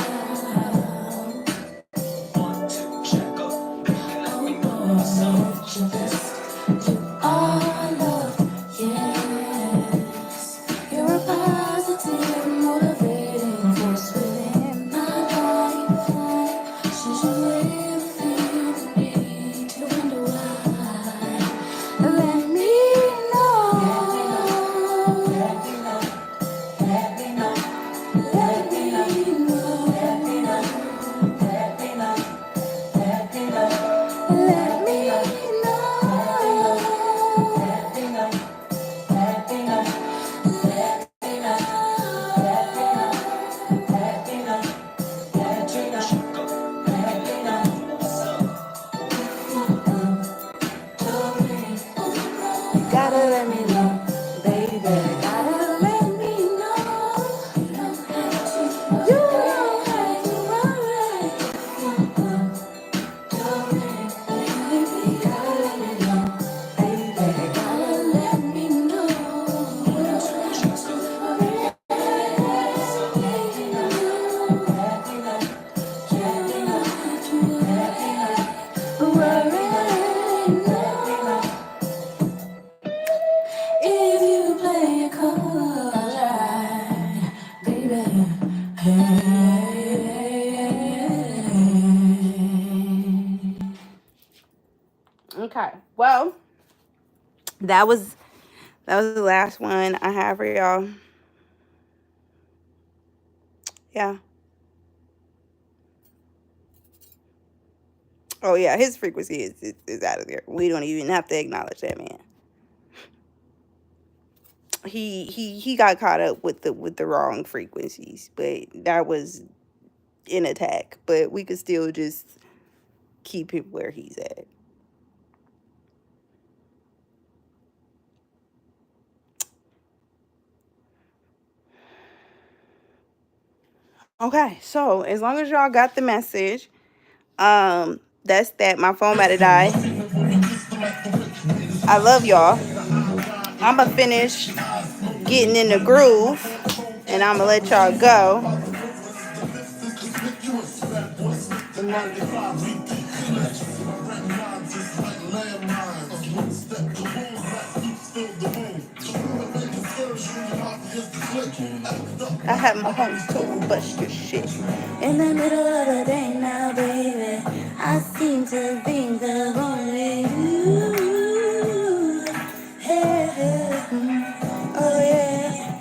You are love, yes. You're a positive, motivating force within my life. She's a way to feel the need to wonder why. Let me know. Let me know. Let me know. Let me know. Let me know. Let me know. Let me know. Let me know. Let me know. Let me know. Let me know. Let me know. Let me know. Let me know. Let me know. You gotta let me know, baby. Gotta let me know. You don't have to. You don't have to worry. Baby, gotta let me know, baby. Gotta let me know. You don't have to worry. Let me know. Let me know. Let me know. If you play your cards right, baby. Okay, well, that was the last one I have for y'all. Yeah. Oh yeah, his frequency is out of there. We don't even have to acknowledge that man. He got caught up with the wrong frequencies, but that was an attack. But we could still just keep him where he's at. Okay, so as long as y'all got the message, that's that. My phone about to die. I love y'all. I'ma finish getting in the groove, and I'ma let y'all go. I have my homies told bust your shit. In the middle of the day now, baby, I seem to think of only you. Hey, hey, oh yeah.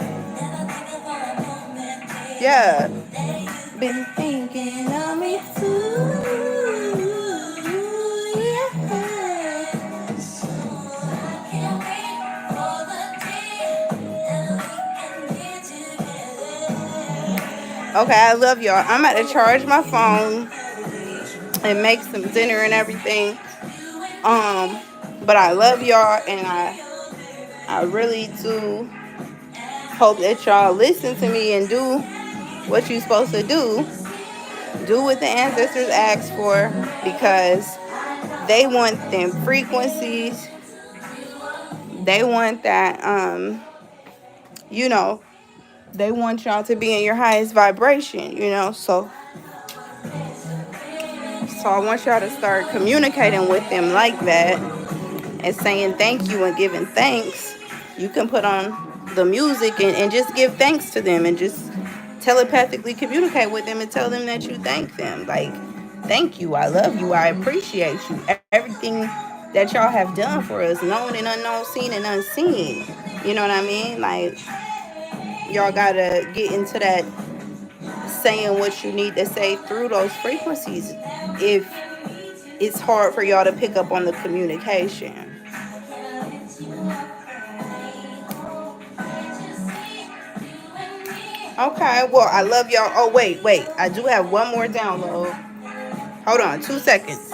Yeah. Been thinking of me too. Yeah. So I can't wait for the day that we can get together. Okay, I love y'all. I'm about to charge my phone and make some dinner and everything. But I love y'all, and I really do hope that y'all listen to me and do what you're supposed to do. Do what the ancestors asked for, because they want them frequencies. They want that, they want y'all to be in your highest vibration, so I want y'all to start communicating with them like that and saying thank you and giving thanks. You can put on the music and just give thanks to them and just telepathically communicate with them and tell them that you thank them. Like, thank you, I love you, I appreciate you. Everything that y'all have done for us, known and unknown, seen and unseen. You know what I mean? Like, y'all gotta get into that saying what you need to say through those frequencies if it's hard for y'all to pick up on the communication. Okay, well, I love y'all. Oh, wait. I do have one more download. Hold on, 2 seconds.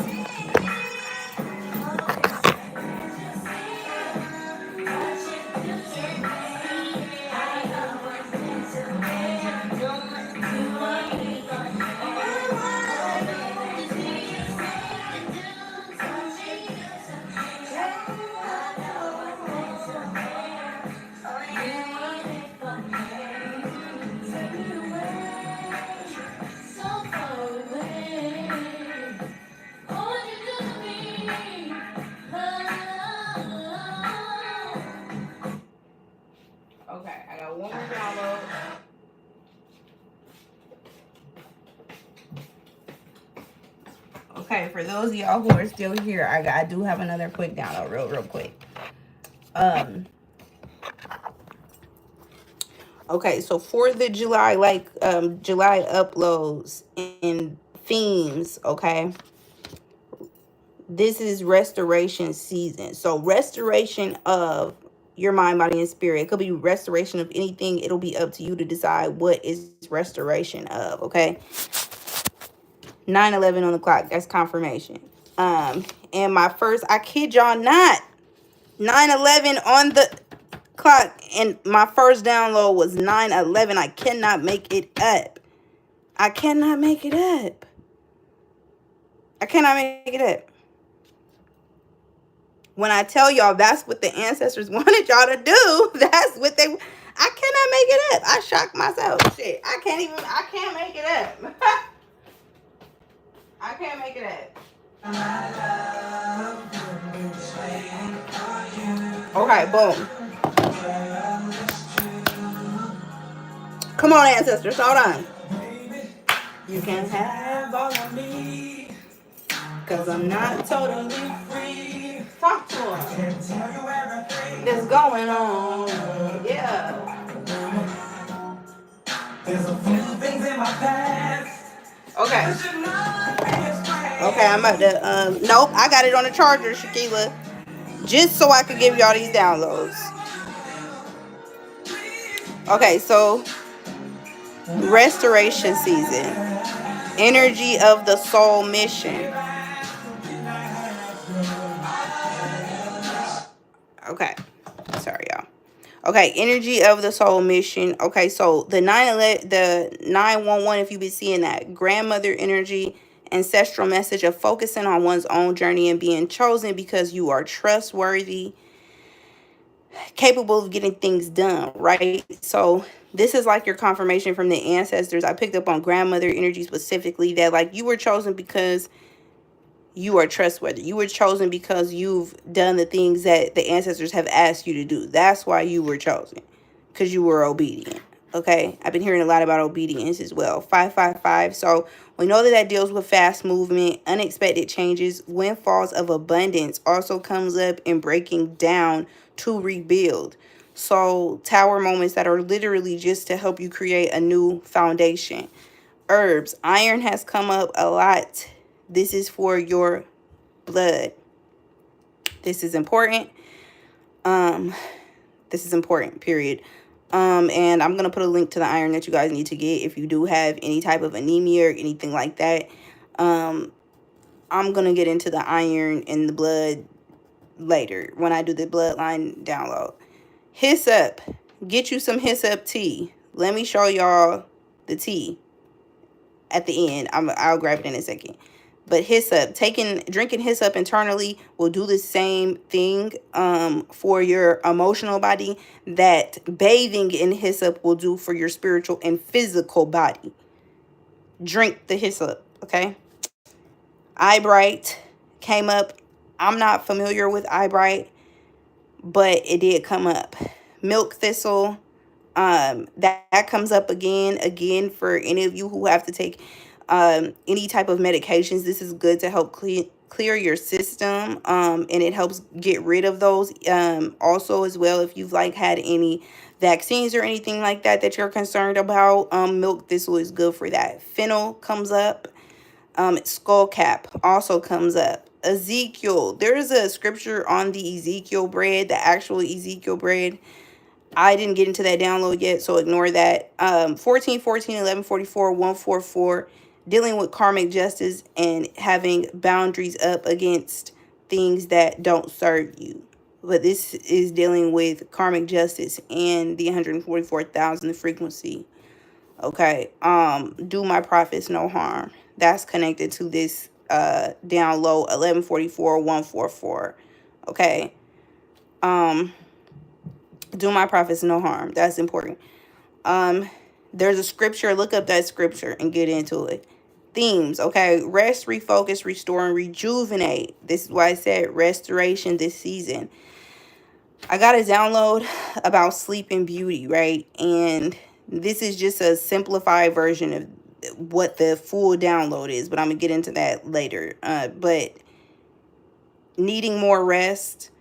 Okay, I got one more download. Okay, for those of y'all who are still here, I do have another quick download, real quick. Okay, so for the July, July uploads and themes, okay, this is restoration season. So restoration of your mind, body, and spirit. It could be restoration of anything. It'll be up to you to decide what is restoration of, okay? 9:11 on the clock. That's confirmation. And my first, I kid y'all not, 9:11 on the clock, and my first download was 9:11. I cannot make it up. I cannot make it up. I cannot make it up. When I tell y'all that's what the ancestors wanted y'all to do, that's what they. I cannot make it up. I shocked myself. Shit, I can't make it up. I can't make it up. Okay, boom. Come on, ancestors, hold on. You can have all of me, cause I'm not totally free. Talk to him. That's going on. Yeah. There's a few things in my past. Okay. Okay, I'm about to, nope, I got it on the charger, Shakila. Just so I could give y'all these downloads. Okay, so restoration season. Energy of the soul mission. Okay. Sorry, y'all. Okay, energy of the soul mission. Okay, so the 911, if you've been seeing that, grandmother energy, ancestral message of focusing on one's own journey and being chosen because you are trustworthy, capable of getting things done, right? So this is like your confirmation from the ancestors. I picked up on grandmother energy specifically, that like you were chosen because you are trustworthy. You were chosen because you've done the things that the ancestors have asked you to do. That's why you were chosen, because you were obedient. Okay, I've been hearing a lot about obedience as well. 555. So we know that deals with fast movement, unexpected changes, windfalls of abundance also comes up in breaking down to rebuild. So tower moments that are literally just to help you create a new foundation. Herbs, iron has come up a lot. This is for your blood. This is important. This is important, period. And I'm gonna put a link to the iron that you guys need to get if you do have any type of anemia or anything like that. I'm gonna get into the iron in the blood later when I do the bloodline download. Hyssop. Get you some hyssop tea. Let me show y'all the tea at the end. I'll grab it in a second. But hyssop, drinking hyssop internally will do the same thing for your emotional body that bathing in hyssop will do for your spiritual and physical body. Drink the hyssop, okay? Eyebright came up. I'm not familiar with eyebright, but it did come up. Milk thistle, that comes up again for any of you who have to take any type of medications. This is good to help clear your system, and it helps get rid of those. Also as well, if you've like had any vaccines or anything like that that you're concerned about, milk thistle is good for that. Fennel comes up. Skull cap also comes up. Ezekiel, there is a scripture on the Ezekiel bread, the actual Ezekiel bread. I didn't get into that download yet, so ignore that. 14, 14, 11, 44, 144, dealing with karmic justice and having boundaries up against things that don't serve you. But this is dealing with karmic justice and the 144,000 frequency. Okay. Do my prophets no harm. That's connected to this download 1144, 144. Okay. Do my prophets no harm. That's important. There's a scripture. Look up that scripture and get into it. Themes. Okay. Rest, refocus, restore, and rejuvenate. This is why I said restoration this season. I got a download about sleep and beauty, right? And this is just a simplified version of what the full download is, but I'm gonna get into that later. But needing more rest,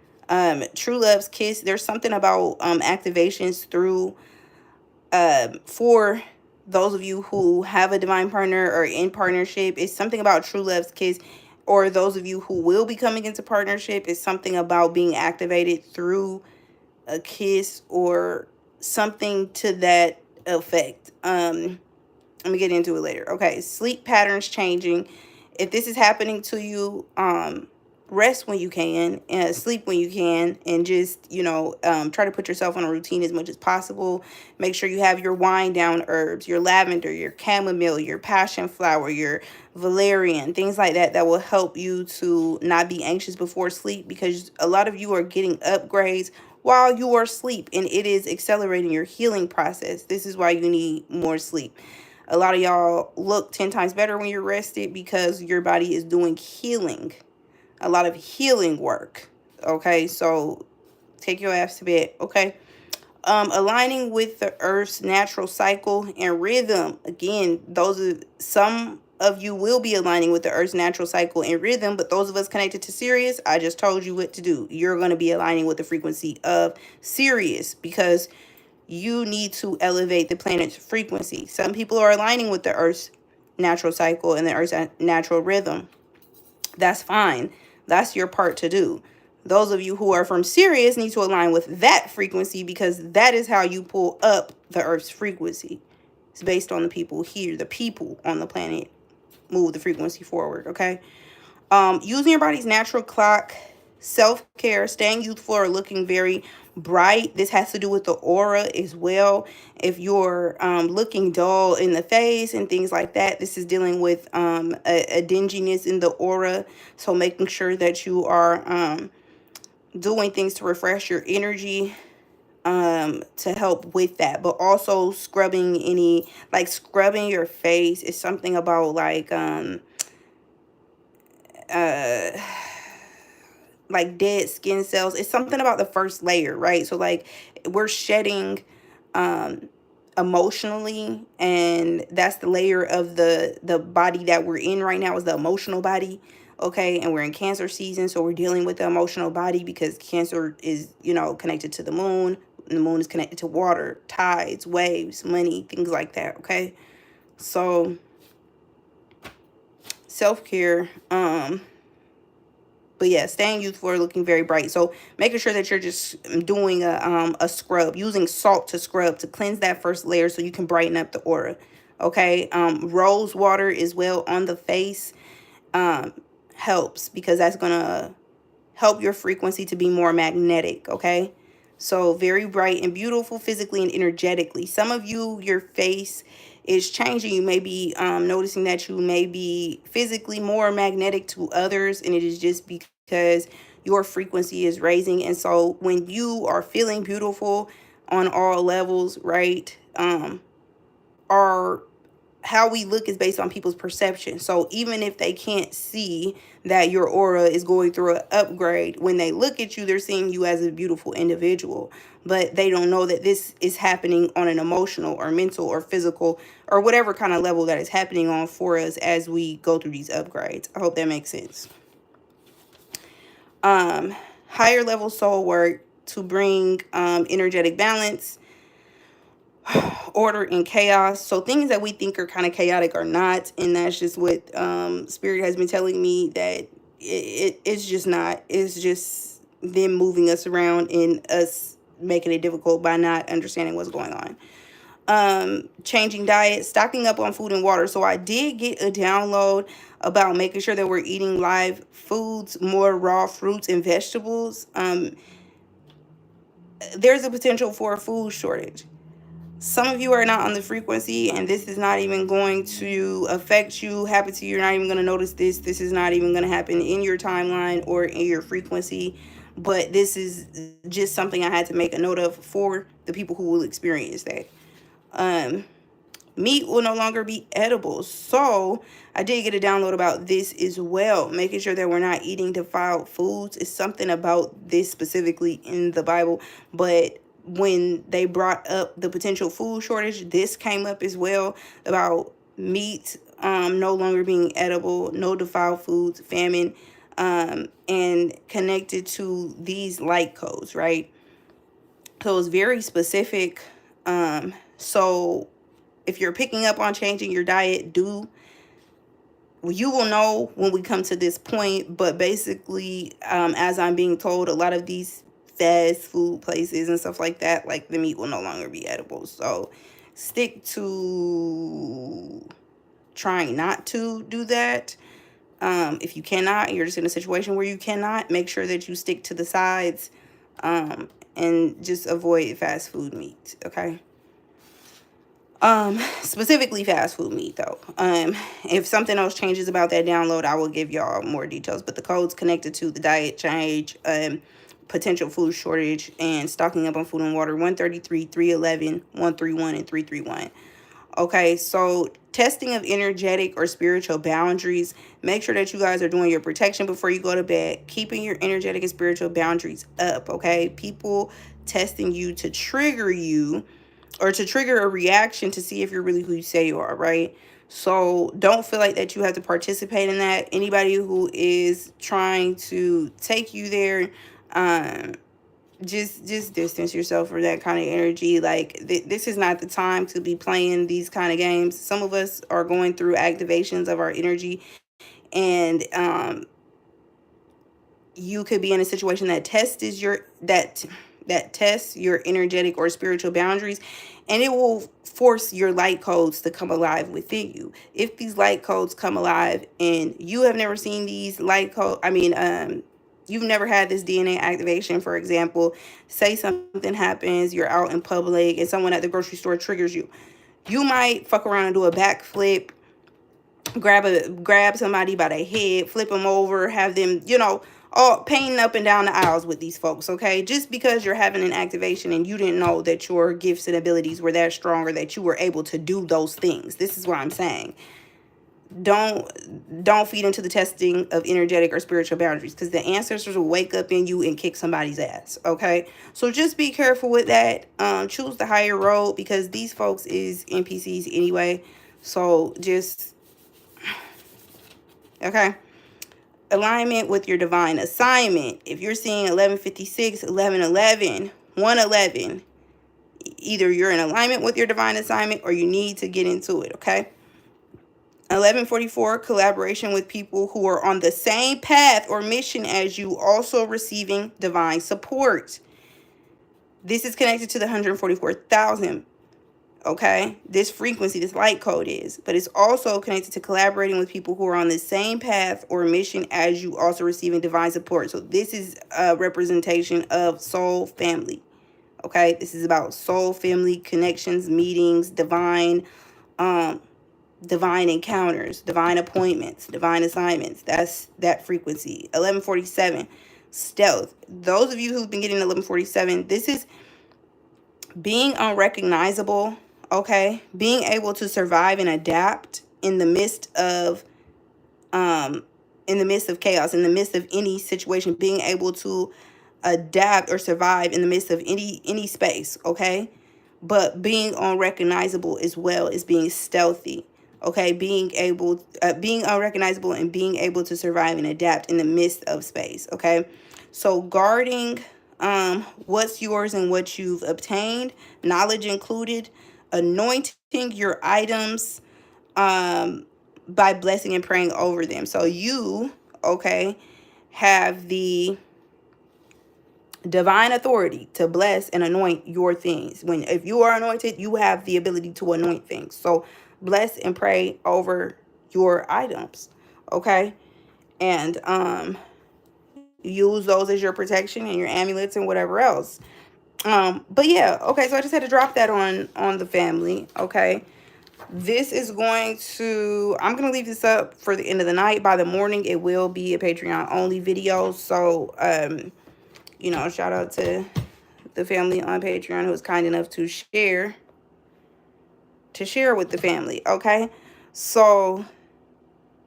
true love's kiss. There's something about activations through for those of you who have a divine partner or in partnership. It's something about true love's kiss, or those of you who will be coming into partnership. It's something about being activated through a kiss or something to that effect. Let me get into it later. Okay, sleep patterns changing. If this is happening to you, rest when you can and sleep when you can, and just, try to put yourself on a routine as much as possible. Make sure you have your wind down herbs, your lavender, your chamomile, your passion flower, your valerian, things like that will help you to not be anxious before sleep, because a lot of you are getting upgrades while you are asleep, and it is accelerating your healing process. This is why you need more sleep. A lot of y'all look 10 times better when you're rested because your body is doing healing, a lot of healing work. Okay, so take your ass to bed. Okay. Aligning with the earth's natural cycle and rhythm. Again, some of you will be aligning with the earth's natural cycle and rhythm, but those of us connected to Sirius, I just told you what to do. You're going to be aligning with the frequency of Sirius, because you need to elevate the planet's frequency. Some people are aligning with the earth's natural cycle and the earth's natural rhythm. That's fine. That's your part to do. Those of you who are from Sirius need to align with that frequency, because that is how you pull up the earth's frequency. It's based on the people here. The people on the planet move the frequency forward, okay? Using your body's natural clock, self-care, staying youthful, or looking very bright. This has to do with the aura as well. If you're looking dull in the face and things like that, this is dealing with a dinginess in the aura. So making sure that you are doing things to refresh your energy to help with that. But also scrubbing scrubbing your face is something about like dead skin cells. It's something about the first layer, right? So we're shedding emotionally, and that's the layer of the body that we're in right now, is the emotional body. Okay, and we're in Cancer season, so we're dealing with the emotional body because Cancer is, connected to the moon, and the moon is connected to water, tides, waves, money, things like that. Okay, so self-care. But yeah, staying youthful, looking very bright. So making sure that you're just doing a scrub, using salt to scrub to cleanse that first layer so you can brighten up the aura. Okay. Rose water as well on the face helps, because that's gonna help your frequency to be more magnetic. Okay. So very bright and beautiful physically and energetically. Some of you, your face is changing. You may be noticing that you may be physically more magnetic to others, and it is just because your frequency is raising. And so when you are feeling beautiful on all levels, right, are how we look is based on people's perception. So even if they can't see that your aura is going through an upgrade, when they look at you, they're seeing you as a beautiful individual, but they don't know that this is happening on an emotional or mental or physical or whatever kind of level that is happening on for us as we go through these upgrades. I hope that makes sense. Higher level soul work to bring energetic balance, order, and chaos. So things that we think are kind of chaotic are not, and that's just what Spirit has been telling me, that it's just not. It's just them moving us around and us making it difficult by not understanding what's going on. Changing diet, stocking up on food and water. So I did get a download about making sure that we're eating live foods, more raw fruits and vegetables. There's a potential for a food shortage. Some of you are not on the frequency, and this is not even going to affect you, happen to you. You're not even going to notice this. This is not even going to happen in your timeline or in your frequency. But this is just something I had to make a note of for the people who will experience that. Meat will no longer be edible. So I did get a download about this as well. Making sure that we're not eating defiled foods. It's something about this specifically in the Bible. But when they brought up the potential food shortage, this came up as well about meat no longer being edible, no defiled foods, famine, and connected to these light codes, right? So it's very specific. So if you're picking up on changing your diet, you will know when we come to this point. But basically, as I'm being told, a lot of these fast food places and stuff like that, like the meat will no longer be edible. So stick to trying not to do that. If you cannot, you're just in a situation where you cannot, make sure that you stick to the sides, and just avoid fast food meat, okay? Specifically fast food meat though. If something else changes about that download, I will give y'all more details. But the codes connected to the diet change, potential food shortage, and stocking up on food and water: 133, 311, 131, and 331. Okay, so testing of energetic or spiritual boundaries. Make sure that you guys are doing your protection before you go to bed, keeping your energetic and spiritual boundaries up, okay? People testing you to trigger you, or to trigger a reaction to see if you're really who you say you are, right? So don't feel like that you have to participate in that. Anybody who is trying to take you there, just distance yourself from that kind of energy. Like this is not the time to be playing these kind of games. Some of us are going through activations of our energy, and you could be in a situation that tests your energetic or spiritual boundaries, and it will force your light codes to come alive within you. If these light codes come alive and you have never seen these light code, you've never had this DNA activation, for example, say something happens, you're out in public and someone at the grocery store triggers you. You might fuck around and do a backflip, grab somebody by the head, flip them over, have them, all painting up and down the aisles with these folks, okay? Just because you're having an activation and you didn't know that your gifts and abilities were that strong, or that you were able to do those things. This is what I'm saying. Don't feed into the testing of energetic or spiritual boundaries, because the ancestors will wake up in you and kick somebody's ass, okay? So just be careful with that. Choose the higher road, because these folks is NPCs anyway. So just, okay? Alignment with your divine assignment. If you're seeing 1156, 1111, 111, either you're in alignment with your divine assignment or you need to get into it, okay? 1144, collaboration with people who are on the same path or mission as you, also receiving divine support. This is connected to the 144,000. Okay, this frequency, this light code is, but it's also connected to collaborating with people who are on the same path or mission as you, also receiving divine support. So this is a representation of soul family. Okay, this is about soul family connections, meetings, divine encounters, divine appointments, divine assignments. That's that frequency. 1147, stealth. Those of you who've been getting 1147, this is being unrecognizable. Okay, being able to survive and adapt in the midst of chaos, in the midst of any situation, being able to adapt or survive in the midst of any space, okay? But being unrecognizable as well as being stealthy, okay? Being unrecognizable and being able to survive and adapt in the midst of space, okay? So guarding what's yours and what you've obtained, knowledge included, anointing your items by blessing and praying over them. So you, okay, have the divine authority to bless and anoint your things. If you are anointed, you have the ability to anoint things. So bless and pray over your items, okay? And use those as your protection and your amulets and whatever else. But yeah, okay, so I just had to drop that on the family, okay? This is I'm going to leave this up for the end of the night. By the morning, it will be a Patreon only video. So, shout out to the family on Patreon who was kind enough to share with the family. Okay. So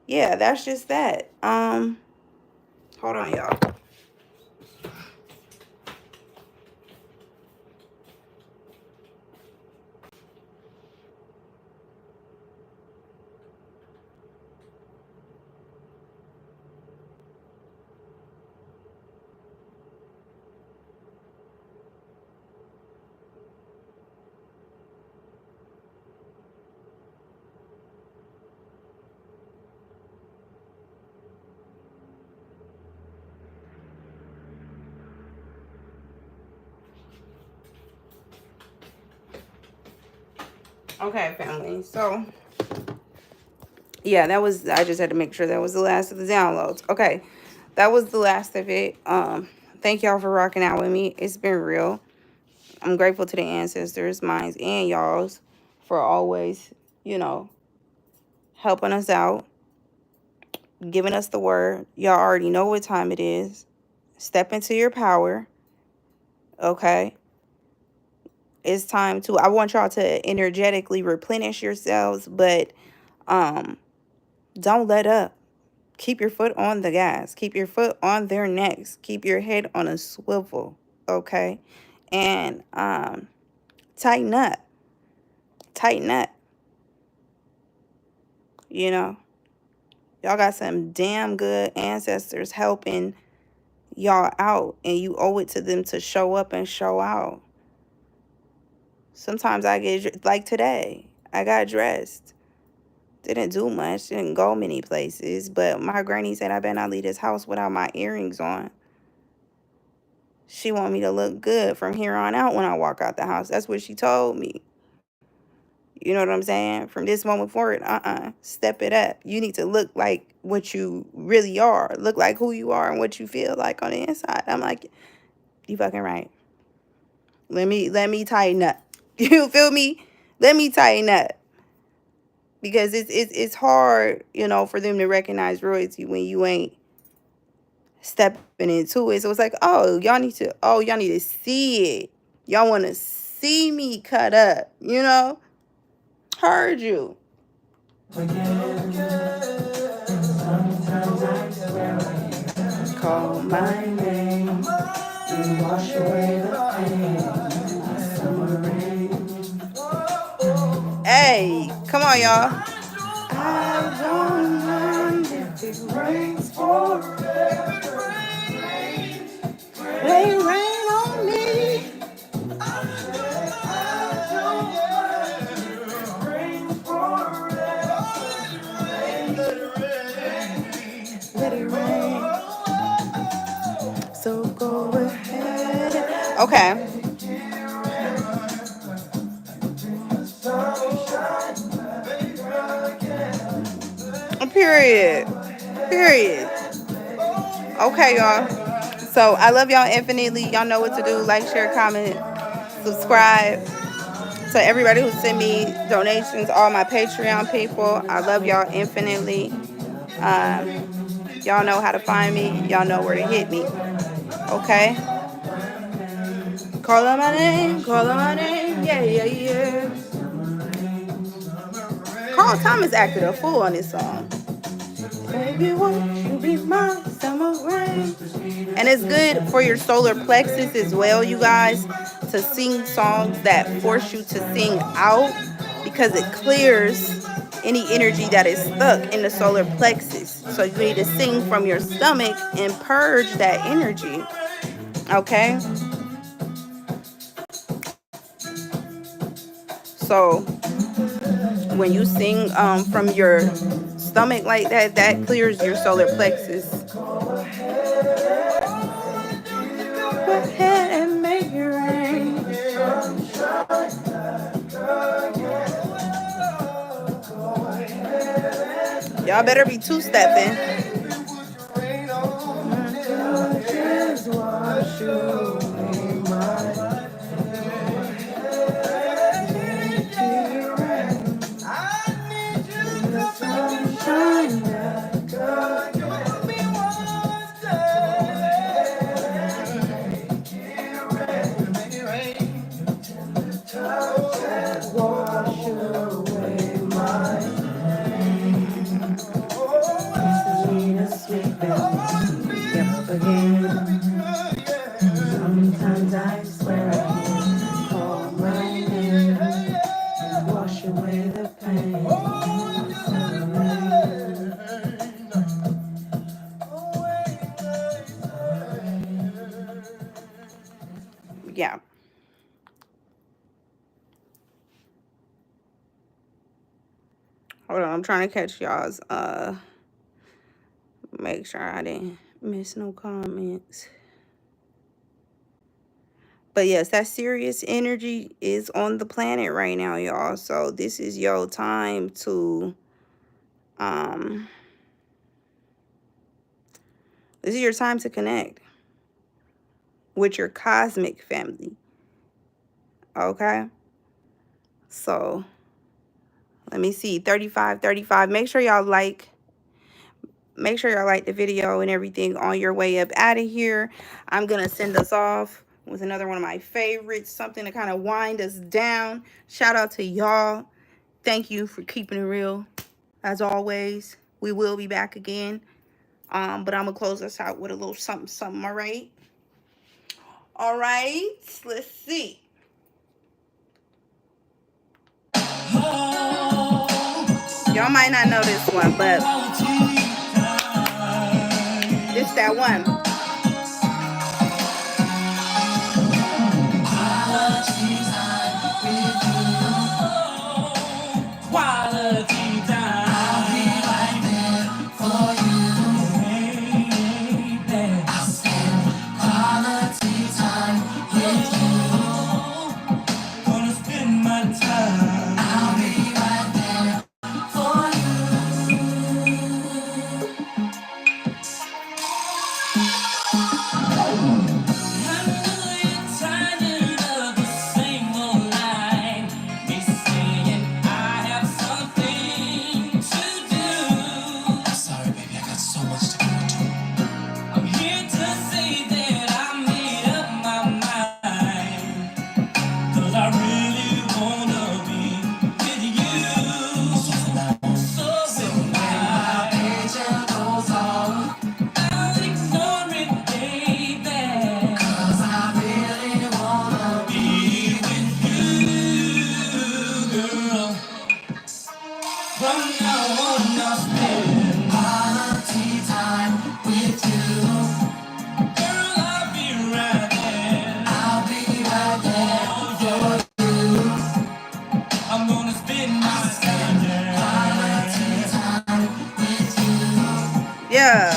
yeah, that's just that. Hold on, y'all. Okay, family. So yeah, I just had to make sure that was the last of the downloads. Okay. That was the last of it. Thank y'all for rocking out with me. It's been real. I'm grateful to the ancestors, mines, and y'all's for always, helping us out, giving us the word. Y'all already know what time it is. Step into your power. Okay. It's time to, I want y'all to energetically replenish yourselves, but don't let up. Keep your foot on the gas. Keep your foot on their necks. Keep your head on a swivel. Okay. And tighten up. Tighten up. Y'all got some damn good ancestors helping y'all out, and you owe it to them to show up and show out. Sometimes I get, like today, I got dressed. Didn't do much, didn't go many places, but my granny said I better not leave this house without my earrings on. She want me to look good from here on out when I walk out the house. That's what she told me. You know what I'm saying? From this moment forward, step it up. You need to look like what you really are. Look like who you are and what you feel like on the inside. I'm like, you fucking right. Let me tighten up. You feel me? Let me tighten up. Because it's hard, for them to recognize royalty when you ain't stepping into it. So it's like, y'all need to see it. Y'all want to see me cut up, Heard you. Call my name and wash away the pain. Summer rain. Hey, come on, y'all. I don't mind if it rains forever. Rain on me. I don't mind if it rains forever. Let it rain. So go ahead. Okay. Period. Okay, y'all. So I love y'all infinitely. Y'all know what to do. Like, share, comment, subscribe. To everybody who sent me donations, all my Patreon people, I love y'all infinitely. Y'all know how to find me. Y'all know where to hit me. Okay? Call on my name. Yeah. Carl Thomas acted a fool on this song. Baby, won't you be my summer rain? And it's good for your solar plexus as well, you guys, to sing songs that force you to sing out, because it clears any energy that is stuck in the solar plexus. So you need to sing from your stomach and purge that energy. Okay? So when you sing from your stomach like that, that clears your solar plexus. ahead and make it rain. Y'all better be two-stepping. Sometimes I swear I can call my name, wash away the pain. Yeah. Hold on, I'm trying to catch y'all's make sure I didn't miss no comments. But yes, that Sirius energy is on the planet right now, y'all. So this is your time to this is your time to connect with your cosmic family. Okay? So let me see. 35. Make sure y'all like the video and everything on your way up out of here. I'm gonna send us off with another one of my favorites, something to kind of wind us down. Shout out to y'all. Thank you for keeping it real. As always, we will be back again. But I'm gonna close us out with a little something, all right? All right, let's see. Y'all might not know this one, but this that one. Yeah.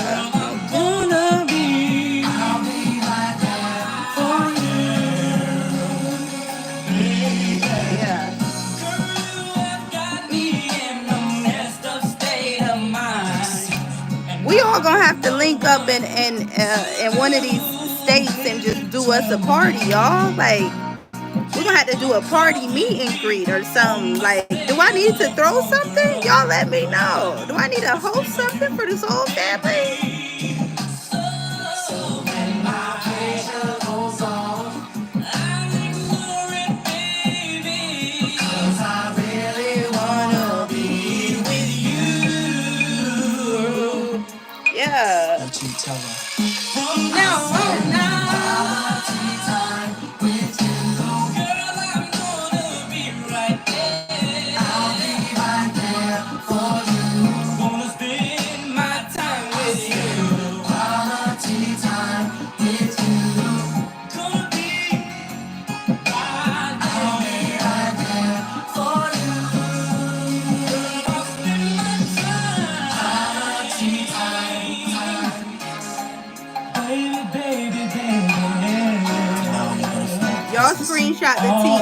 Gonna be. I'll be right there for you. Yeah. Girl, you have got me in a messed up state of mind. We all gonna have to link up in one of these states and just do us a party, y'all. Like, we're gonna have to do a party meet and greet or something. Like, do I need to throw something? Y'all let me know. Do I need to host something for this whole family? Yeah. From now on now. With you. Girl, I'm gonna be right there. I'll be right there for you. Gonna spend my time with you. Quality time with you. Gonna be right there. I'll be right there for you. I'll spend my time. Quality time. Baby, baby, baby. Y'all screenshot the tea.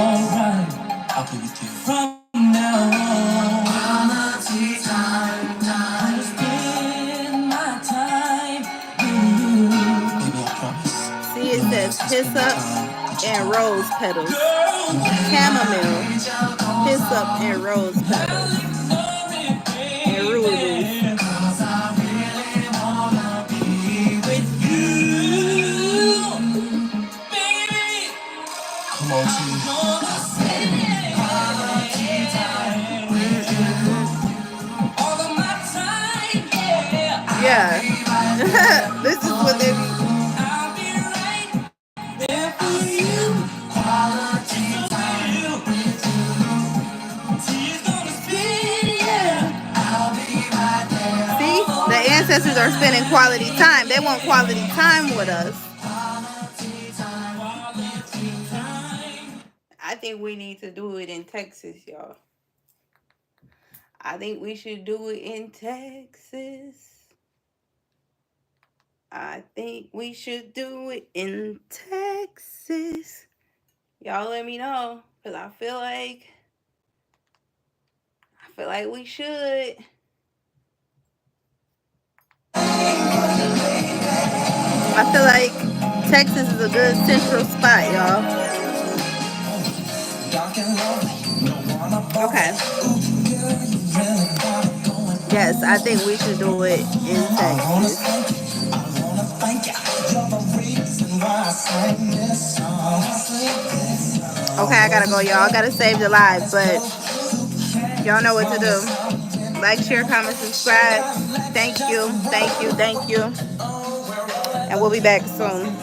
I'll put it to you. From now on, quality time. I spend my time with you. Baby, I promise. See, it says hyssop and rose petals. Chamomile, hyssop and rose petals. And rooibos. Come on, T. Yeah. This is what they be. See, the ancestors are spending quality time. They want quality time with us. I think we need to do it in Texas, y'all. I think we should do it in Texas. I think we should do it in Texas. Y'all let me know, because I feel like we should. I feel like Texas is a good central spot, y'all. Okay. Yes, I think we should do it in Texas. Okay, I gotta go, y'all. I gotta save the live, but y'all know what to do. Like, share, comment, subscribe. Thank you, thank you, thank you. And we'll be back soon.